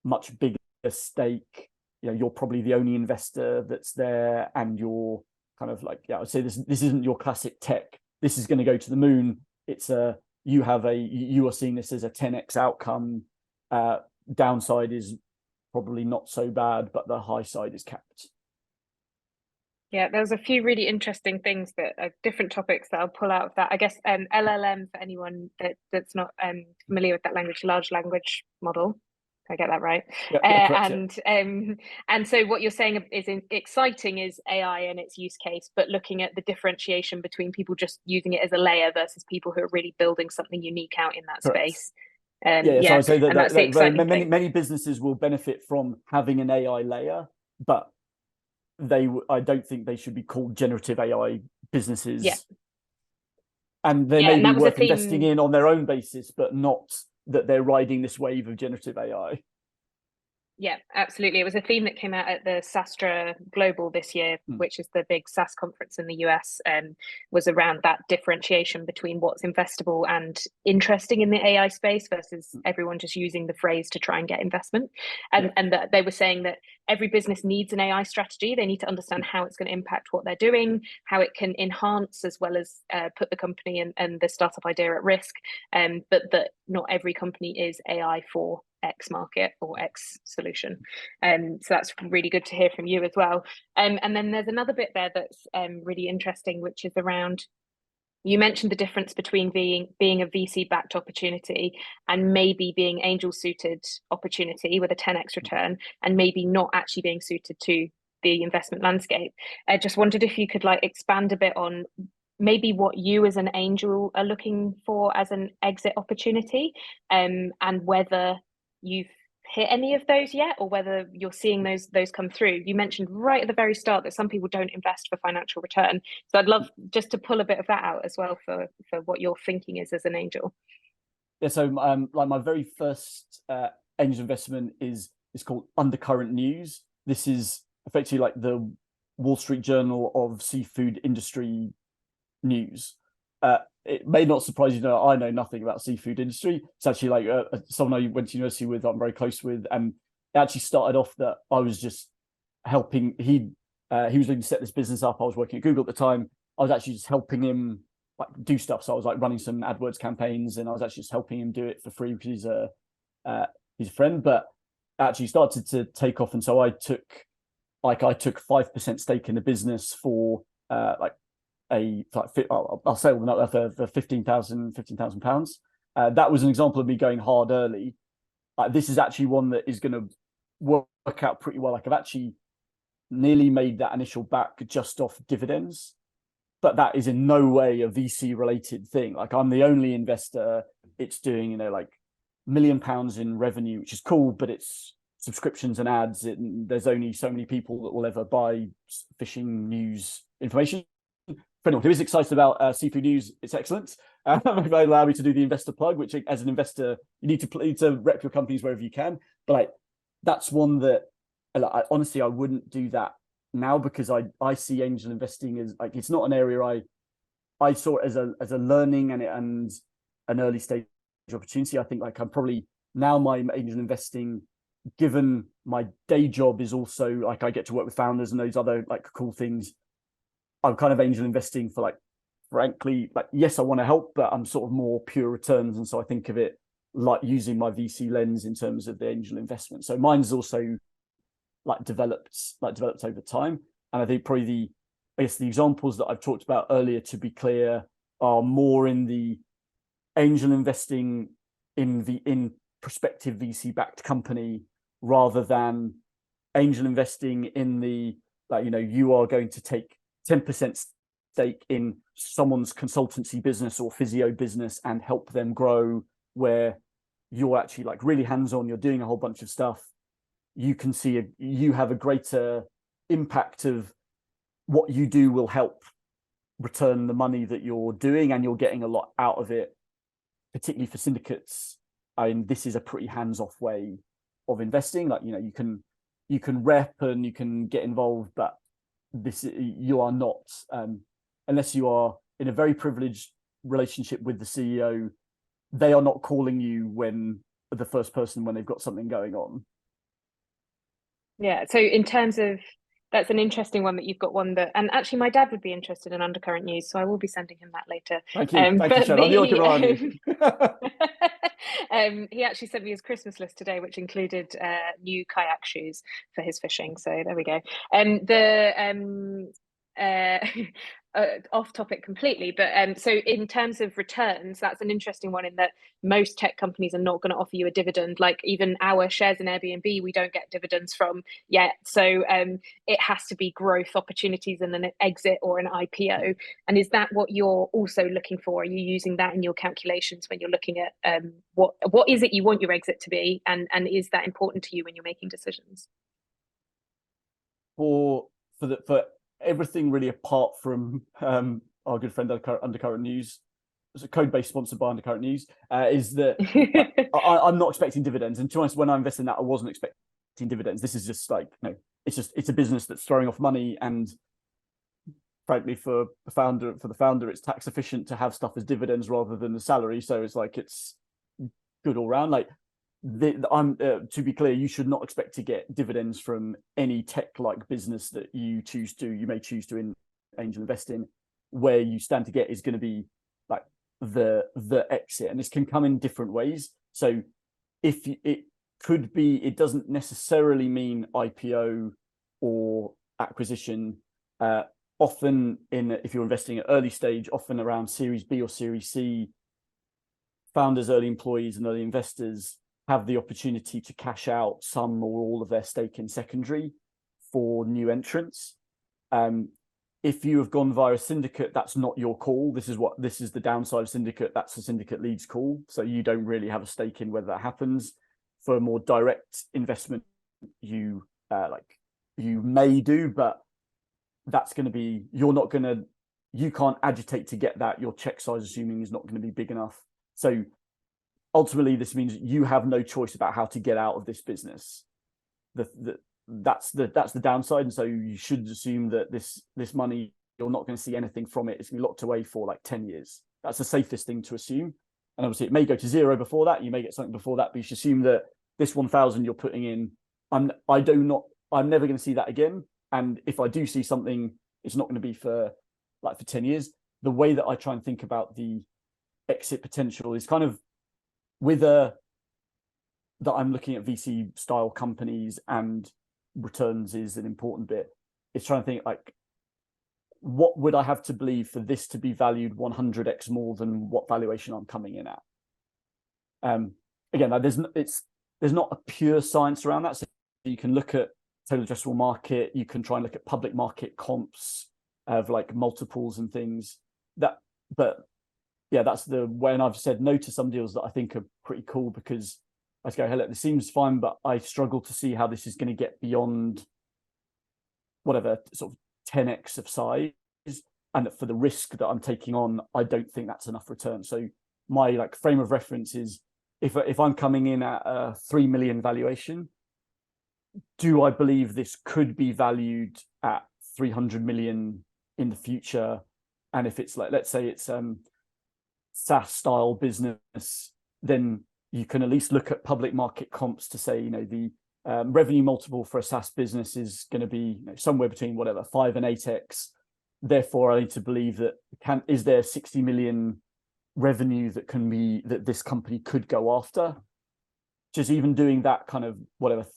much bigger stake. You're probably the only investor that's there, and you're kind of I would say this isn't your classic tech. This is going to go to the moon. You are seeing this as a 10x outcome. Downside is probably not so bad, but the high side is capped. Yeah, there's a few really interesting things that are different topics that I'll pull out of that. I guess LLM, for anyone that's not familiar with that language, large language model. I get that right. Yeah, correct, And so what you're saying is exciting is AI and its use case, but looking at the differentiation between people just using it as a layer versus people who are really building something unique out in that correct. space. Yeah, so I would say and that's the exciting thing. many businesses will benefit from having an AI layer, but I don't think they should be called generative AI Yeah, businesses. And they yeah, may and be that was a worth investing theme. in on their own basis, but not that they're riding this wave of generative AI. Yeah, absolutely. It was a theme that came out at the Sastra Global this year, Mm. which is the big SaaS conference in the US, was around that differentiation between what's investable and interesting in the AI space versus everyone just using the phrase to try and get investment. And that they were saying that every business needs an AI strategy. They need to understand how it's going to impact what they're doing, how it can enhance as well as put the company and the startup idea at risk. But that not every company is AI for X market or X solution. So that's really good to hear from you as well. And then there's another bit there that's really interesting, which is around, you mentioned the difference between being a VC backed opportunity and maybe being angel suited opportunity with a 10x return, and maybe not actually being suited to the investment landscape. I just wondered if you could like expand a bit on maybe what you as an angel are looking for as an exit opportunity, and whether you've hit any of those yet, or whether you're seeing those come through. You mentioned right at the very start that some people don't invest for financial return, so I'd love just to pull a bit of that out as well for what your thinking is as an angel. Yeah, so like my very first angel investment is called Undercurrent News. This is effectively like the Wall Street Journal of seafood industry news. It may not surprise you that I know nothing about seafood industry. It's actually like someone I went to university with, I'm very close with, and it actually started off that I was just helping. He was looking to set this business up. I was working at Google at the time. I was actually just helping him like do stuff. So I was like running some AdWords campaigns, and I was actually just helping him do it for free because he's a friend. But actually started to take off, and so I took 5% stake in the business for like I'll say for £15,000. That was an example of me going hard early. This is actually one that is going to work out pretty well. Like I've actually nearly made that initial back just off dividends, but that is in no way a VC related thing. Like I'm the only investor. It's doing, like £1 million in revenue, which is cool, but it's subscriptions and ads. There's only so many people that will ever buy fishing news information. For anyone who is excited about seafood news, it's excellent. They allow me to do the investor plug, which as an investor, you need to rep your companies wherever you can. But like, that's one that honestly, I wouldn't do that now, because I see angel investing as like, it's not an area I saw it as a learning and an early stage opportunity. I think like I'm probably now my angel investing, given my day job is also like I get to work with founders and those other like cool things. I'm kind of angel investing for like, frankly, like, yes, I want to help, but I'm sort of more pure returns. And so I think of it like using my VC lens in terms of the angel investment. So mine's also like developed over time. And I think probably the examples that I've talked about earlier, to be clear, are more in the angel investing in prospective VC backed company, rather than angel investing in the, like, you are going to take 10% stake in someone's consultancy business or physio business and help them grow, where you're actually like really hands-on, you're doing a whole bunch of stuff. You can see you have a greater impact of what you do will help return the money that you're doing, and you're getting a lot out of it, particularly for syndicates. I mean, this is a pretty hands-off way of investing. Like, you can rep and you can get involved, but you are not, unless you are in a very privileged relationship with the CEO, they are not calling you when they've got something going on. Yeah, so in terms of, that's an interesting one that you've got one that, and actually my dad would be interested in Undercurrent News, so I will be sending him that later. Thank you, Shona. I'm the He actually sent me his Christmas list today, which included new kayak shoes for his fishing. So there we go. off topic completely, but so in terms of returns, that's an interesting one in that most tech companies are not going to offer you a dividend. Like even our shares in Airbnb, we don't get dividends from yet. So it has to be growth opportunities and an exit or an IPO. And is that what you're also looking for? Are you using that in your calculations when you're looking at what is it you want your exit to be, and is that important to you when you're making decisions? For everything really apart from our good friend Undercurrent News, it's a CodeBase sponsored by Undercurrent News, is that I'm not expecting dividends. And to be honest, when I invested in that, I wasn't expecting dividends. This is just like, it's a business that's throwing off money, and frankly, for the founder, it's tax efficient to have stuff as dividends rather than a salary. So it's like, it's good all round. Like, to be clear, you should not expect to get dividends from any tech-like business that you may choose to angel invest in. Where you stand to get is going to be like the exit, and this can come in different ways. So it doesn't necessarily mean IPO or acquisition. Often if you're investing at early stage, often around Series B or Series C, founders, early employees, and early investors have the opportunity to cash out some or all of their stake in secondary for new entrants. If you have gone via a syndicate, that's not your call. This is the downside of syndicate. That's the syndicate lead's call. So you don't really have a stake in whether that happens. For a more direct investment, you may do, but that's going to be, you can't agitate to get that. Your check size, assuming, is not going to be big enough. So ultimately, this means you have no choice about how to get out of this business. That's the downside, and so you should assume that this money, you're not going to see anything from it. It's going to be locked away for like 10 years. That's the safest thing to assume. And obviously, it may go to zero before that. You may get something before that, but you should assume that this 1,000 you're putting in, I'm never going to see that again. And if I do see something, it's not going to be for 10 years. The way that I try and think about the exit potential is kind of that I'm looking at VC style companies, and returns is an important bit. It's trying to think like, what would I have to believe for this to be valued 100x more than what valuation I'm coming in at? Again, there's not a pure science around that. So you can look at total addressable market. You can try and look at public market comps of like multiples and things. But yeah, that's when I've said no to some deals that I think are pretty cool, because I go, hey, look, this seems fine, but I struggle to see how this is going to get beyond whatever sort of 10x of size, and for the risk that I'm taking on, I don't think that's enough return. So my frame of reference is, if I'm coming in at a 3 million valuation, do I believe this could be valued at 300 million in the future? And if it's let's say it's SaaS style business, then you can at least look at public market comps to say, the revenue multiple for a SaaS business is going to be somewhere between 5 and 8x. Therefore, I need to believe that is there 60 million revenue that this company could go after. Just even doing that kind of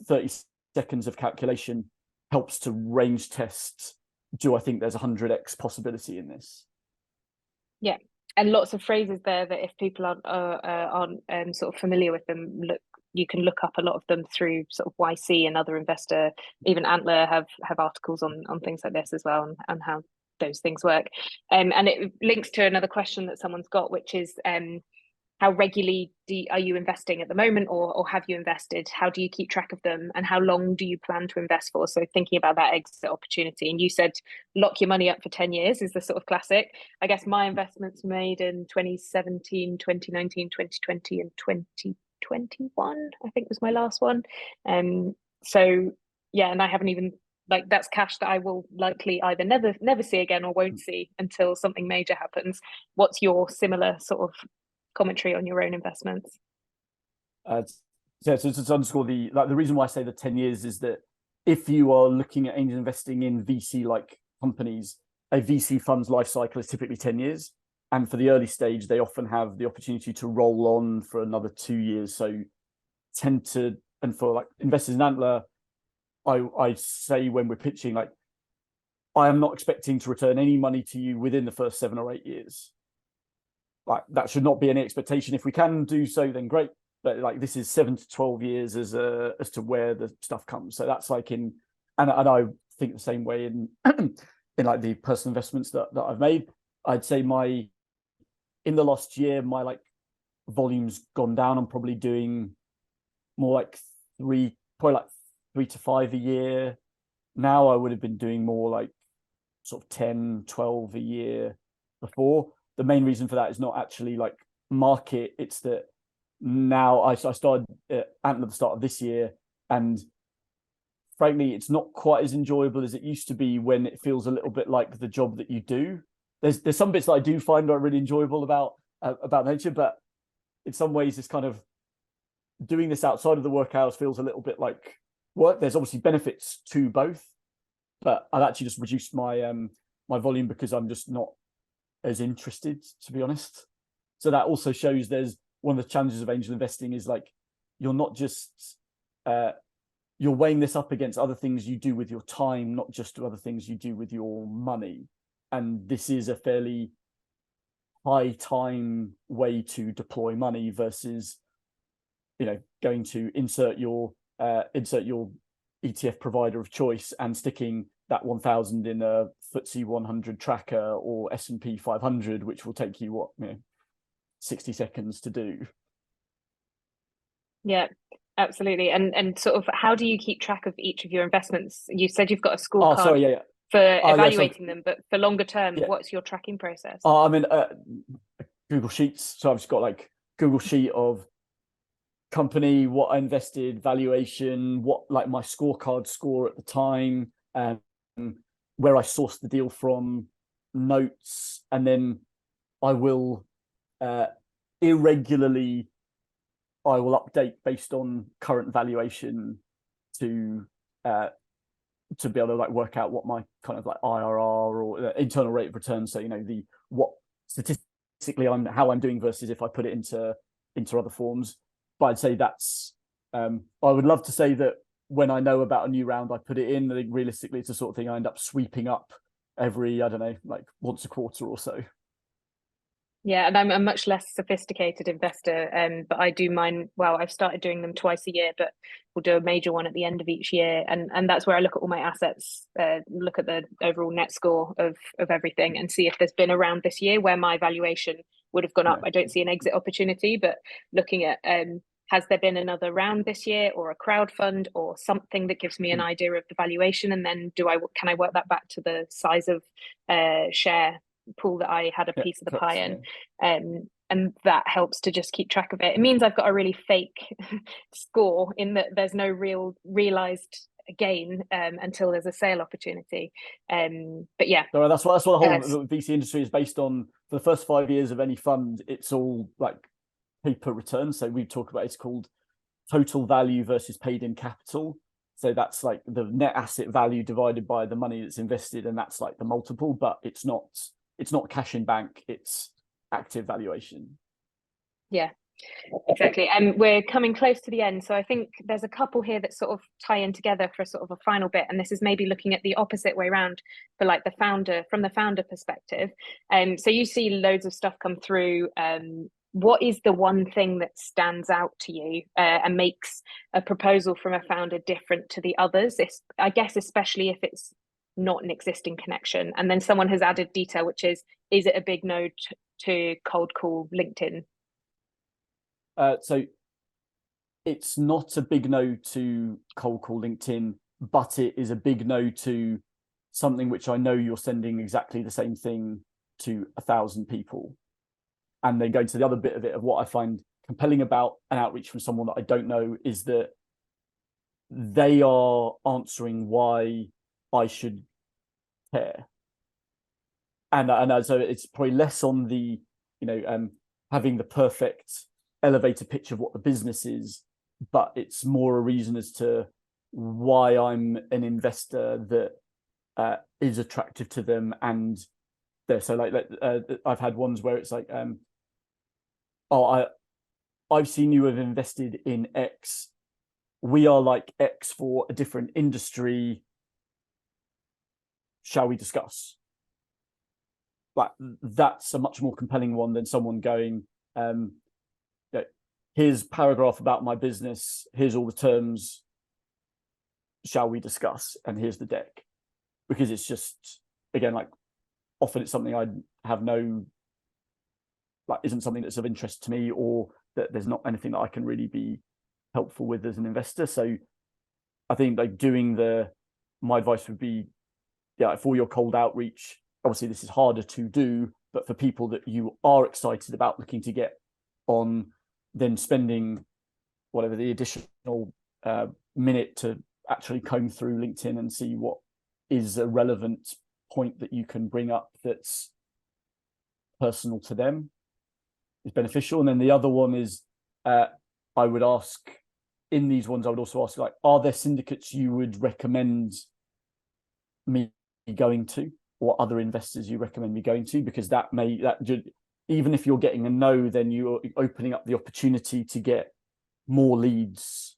30 seconds of calculation helps to range test. Do I think there's 100x possibility in this? Yeah. And lots of phrases there that if people aren't sort of familiar with them, you can look up a lot of them through sort of YC and other investor, even Antler have articles on things like this as well, and how those things work. And it links to another question that someone's got, which is how regularly are you investing at the moment, or have you invested? How do you keep track of them, and how long do you plan to invest for? So thinking about that exit opportunity, and you said lock your money up for 10 years is the sort of classic. I guess my investments made in 2017, 2019, 2020, and 2021, I think was my last one. So yeah, and I haven't even, that's cash that I will likely either never see again or won't see until something major happens. What's your similar sort of commentary on your own investments? So to underscore the reason why I say the 10 years is that if you are looking at angel investing in VC like companies, a VC fund's life cycle is typically 10 years, and for the early stage they often have the opportunity to roll on for another 2 years. So and for investors in Antler, I say when we're pitching, I am not expecting to return any money to you within the first 7 or 8 years. Like, that should not be any expectation. If we can do so, then great. But like, this is 7 to 12 years as to where the stuff comes. So that's like and I think the same way in in like the personal investments that I've made. I'd say in the last year, my like volume's gone down. I'm probably doing more like probably like 3 to 5 a year. Now I would have been doing more like sort of 10, 12 a year before. The main reason for that is not actually like market. It's that now I started at Antler at the start of this year, and frankly, it's not quite as enjoyable as it used to be when it feels a little bit like the job that you do. There's some bits that I do find are really enjoyable about nature, but in some ways, it's kind of doing this outside of the work hours feels a little bit like work. There's obviously benefits to both, but I've actually just reduced my my volume because I'm just not as interested, to be honest. So that also shows there's one of the challenges of angel investing is like you're not just you're weighing this up against other things you do with your time, not just other things you do with your money. And this is a fairly high time way to deploy money versus, you know, going to insert your ETF provider of choice and sticking that 1,000 in a FTSE 100 tracker or S&P 500, which will take you 60 seconds to do. Yeah, absolutely. And sort of, how do you keep track of each of your investments? You said you've got a scorecard for evaluating them, but for longer term, what's your tracking process? I'm in Google Sheets. So I've just got like Google Sheet of company, what I invested, valuation, what like my scorecard score at the time, where I sourced the deal from, notes, and then I will irregularly I will update based on current valuation to be able to like work out what my kind of like IRR or internal rate of return. So, you know, what statistically how I'm doing versus if I put it into other forms. But I'd say that's I would love to say that when I know about a new round, I put it in. I think realistically, it's the sort of thing I end up sweeping up every, I don't know, like once a quarter or so. Yeah, and I'm a much less sophisticated investor, but I do mine. Well, I've started doing them twice a year, but we'll do a major one at the end of each year, and that's where I look at all my assets, look at the overall net score of everything, and see if there's been a round this year where my valuation would have gone up. I don't see an exit opportunity, but looking at has there been another round this year, or a crowd fund, or something that gives me an idea of the valuation, and then can I work that back to the size of share pool that I had a piece of the pie in, and that helps to just keep track of it. It means I've got a really fake score in that there's no realized gain until there's a sale opportunity. But yeah, so that's what the whole VC industry is based on. For the first 5 years of any fund, it's all like paper returns. So we talk about, it's called total value versus paid in capital. So that's like the net asset value divided by the money that's invested, and that's like the multiple, but it's not cash in bank, it's active valuation. Yeah, exactly. And we're coming close to the end, so I think there's a couple here that sort of tie in together for sort of a final bit, and this is maybe looking at the opposite way around for like from the founder perspective. So you see loads of stuff come through. What is the one thing that stands out to you and makes a proposal from a founder different to the others? I guess especially if it's not an existing connection, and then someone has added detail, which is it a big no to cold call LinkedIn? So it's not a big no to cold call LinkedIn, but it is a big no to something which I know you're sending exactly the same thing to 1,000 people. And then going to the other bit of it, of what I find compelling about an outreach from someone that I don't know, is that they are answering why I should care. And so it's probably less on the, you know, having the perfect elevator pitch of what the business is, but it's more a reason as to why I'm an investor that is attractive to them. And so like I've had ones where it's like, I've seen you have invested in X. We are like X for a different industry. shall we discuss? Like, that's a much more compelling one than someone going, here's paragraph about my business, here's all the terms, shall we discuss? And here's the deck. Because it's just, again, like, often it's something I have no, like, isn't something that's of interest to me, or that there's not anything that I can really be helpful with as an investor. So I think, like, my advice would be, for your cold outreach, obviously this is harder to do, but for people that you are excited about looking to get on, then spending whatever the additional minute to actually comb through LinkedIn and see what is a relevant point that you can bring up that's personal to them is beneficial. And then the other one is, I would ask, in these ones, I would also ask, like, are there syndicates you would recommend me going to, or other investors you recommend me going to? Because even if you're getting a no, then you're opening up the opportunity to get more leads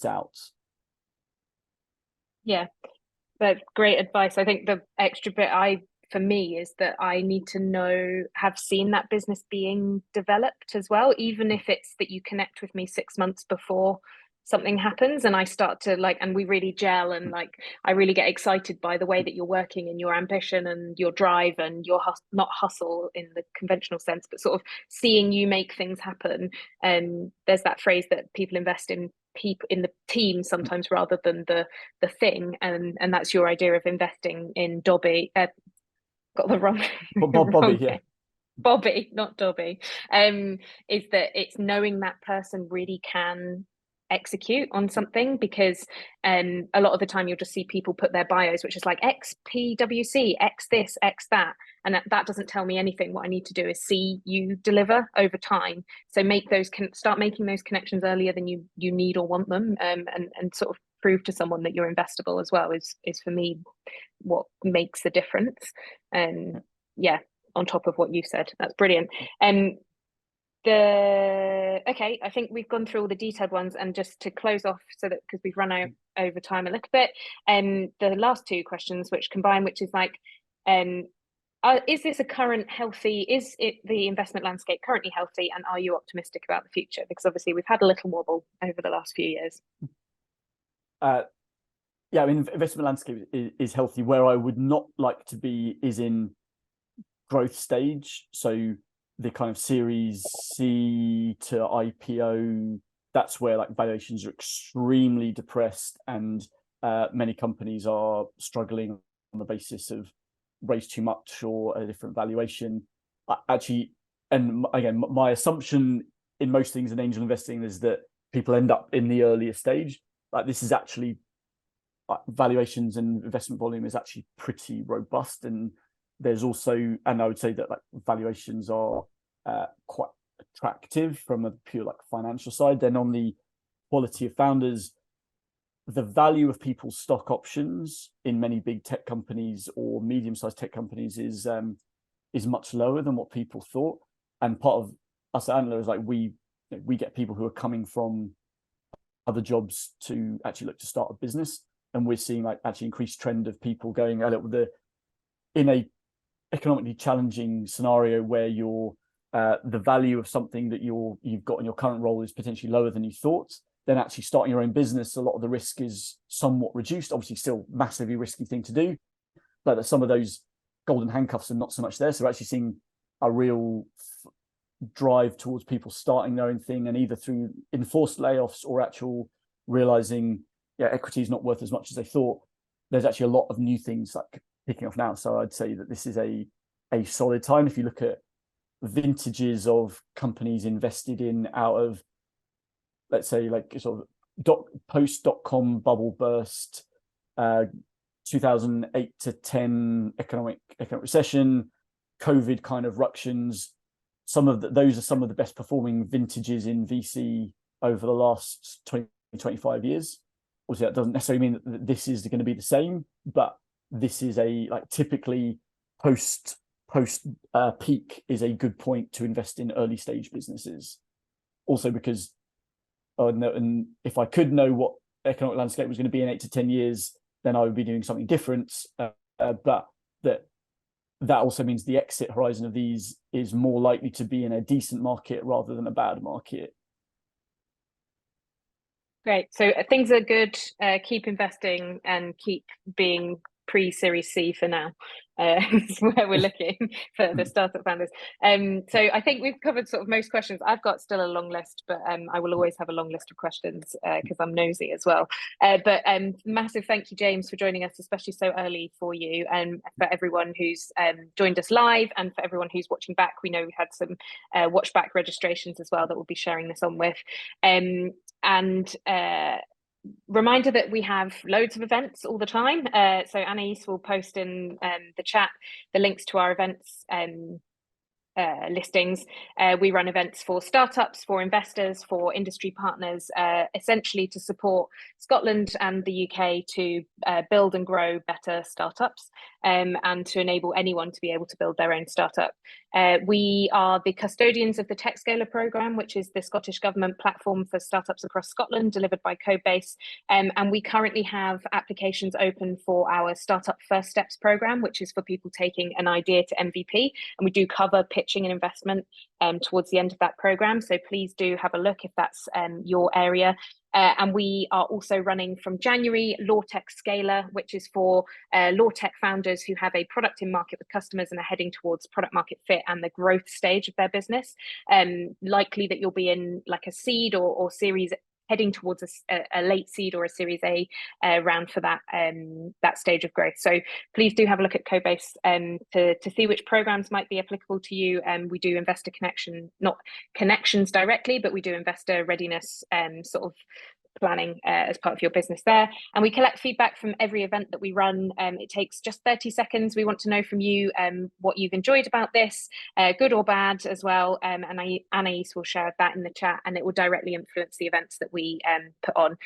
out. Yeah, but great advice. I think the extra bit for me is that I need to have seen that business being developed as well, even if it's that you connect with me 6 months before something happens and I start to and we really gel, and I really get excited by the way that you're working and your ambition and your drive and your not hustle in the conventional sense, but sort of seeing you make things happen. And there's that phrase that people invest in people in the team sometimes rather than the thing, and that's your idea of investing in Dobby. Got the wrong Bobby, yeah. Bobby, not Dobby. Is that it's knowing that person really can execute on something, because a lot of the time you'll just see people put their bios which is like XPWC, X this, X that, and that doesn't tell me anything. What I need to do is see you deliver over time. So start making those connections earlier than you need or want them, and sort of prove to someone that you're investable as well is for me what makes the difference. And on top of what you said, that's brilliant. Okay, I think we've gone through all the detailed ones, and just to close off, so that because we've run over time a little bit, the last two questions which combine, which is like, is this a current healthy, is it the investment landscape currently healthy, and are you optimistic about the future? Because obviously we've had a little wobble over the last few years. I mean, investment landscape is healthy. Where I would not like to be is in growth stage. So the kind of Series C to IPO, that's where valuations are extremely depressed, and many companies are struggling on the basis of raise too much or a different valuation. And again, my assumption in most things in angel investing is that people end up in the earlier stage. This is actually valuations and investment volume is actually pretty robust, and there's also, and I would say that valuations are quite attractive from a pure financial side. Then on the quality of founders, the value of people's stock options in many big tech companies or medium-sized tech companies is much lower than what people thought. And part of us at Antler is we get people who are coming from other jobs to actually look to start a business, and we're seeing actually increased trend of people going in a economically challenging scenario where the value of something that you've got in your current role is potentially lower than you thought. Then actually starting your own business, a lot of the risk is somewhat reduced. Obviously, still massively risky thing to do, but some of those golden handcuffs are not so much there. So we're actually seeing a real drive towards people starting their own thing, and either through enforced layoffs or actual realizing equity is not worth as much as they thought. There's actually a lot of new things picking off now. So I'd say that this is a solid time. If you look at vintages of companies invested in out of, let's say, sort of post.com bubble burst, 2008 to 10 economic recession, COVID kind of ructions, those are some of the best performing vintages in VC over the last 20, 25 years. Obviously, that doesn't necessarily mean that this is going to be the same, but this is typically post peak is a good point to invest in early stage businesses. Also because, and if I could know what economic landscape was going to be in 8 to 10 years, then I would be doing something different. but that also means the exit horizon of these is more likely to be in a decent market rather than a bad market. Great. So things are good. Keep investing and keep being pre-Series C for now. Is where we're looking for the startup founders. So I think we've covered sort of most questions. I've got still a long list, but I will always have a long list of questions because I'm nosy as well. But massive thank you, James, for joining us, especially so early for you, and for everyone who's joined us live, and for everyone who's watching back. We know we had some watch back registrations as well that we'll be sharing this on with. Reminder that we have loads of events all the time. So Anais will post in the chat the links to our events listings. We run events for startups, for investors, for industry partners, essentially to support Scotland and the UK to build and grow better startups, and to enable anyone to be able to build their own startup. We are the custodians of the TechScaler programme, which is the Scottish Government platform for startups across Scotland, delivered by CodeBase. And we currently have applications open for our Startup First Steps programme, which is for people taking an idea to MVP. And we do cover pitching and investment towards the end of that programme. So please do have a look if that's your area. And we are also running from January Law Tech Scaler, which is for law tech founders who have a product in market with customers and are heading towards product market fit and the growth stage of their business. Likely that you'll be in like a seed or series, heading towards a late seed or a Series A round for that stage of growth. So please do have a look at CodeBase to see which programs might be applicable to you. We do investor connection, not connections directly, but we do investor readiness sort of planning as part of your business there. And we collect feedback from every event that we run. It takes just 30 seconds. We want to know from you what you've enjoyed about this, good or bad as well. And Anais will share that in the chat, and it will directly influence the events that we put on.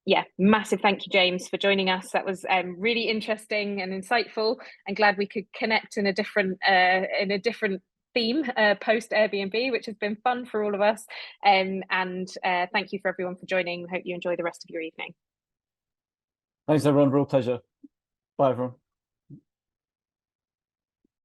Yeah, massive thank you, James, for joining us. That was really interesting and insightful, and glad we could connect in a different theme post Airbnb, which has been fun for all of us. And thank you for everyone for joining. Hope you enjoy the rest of your evening. Thanks, everyone. Real pleasure. Bye, everyone.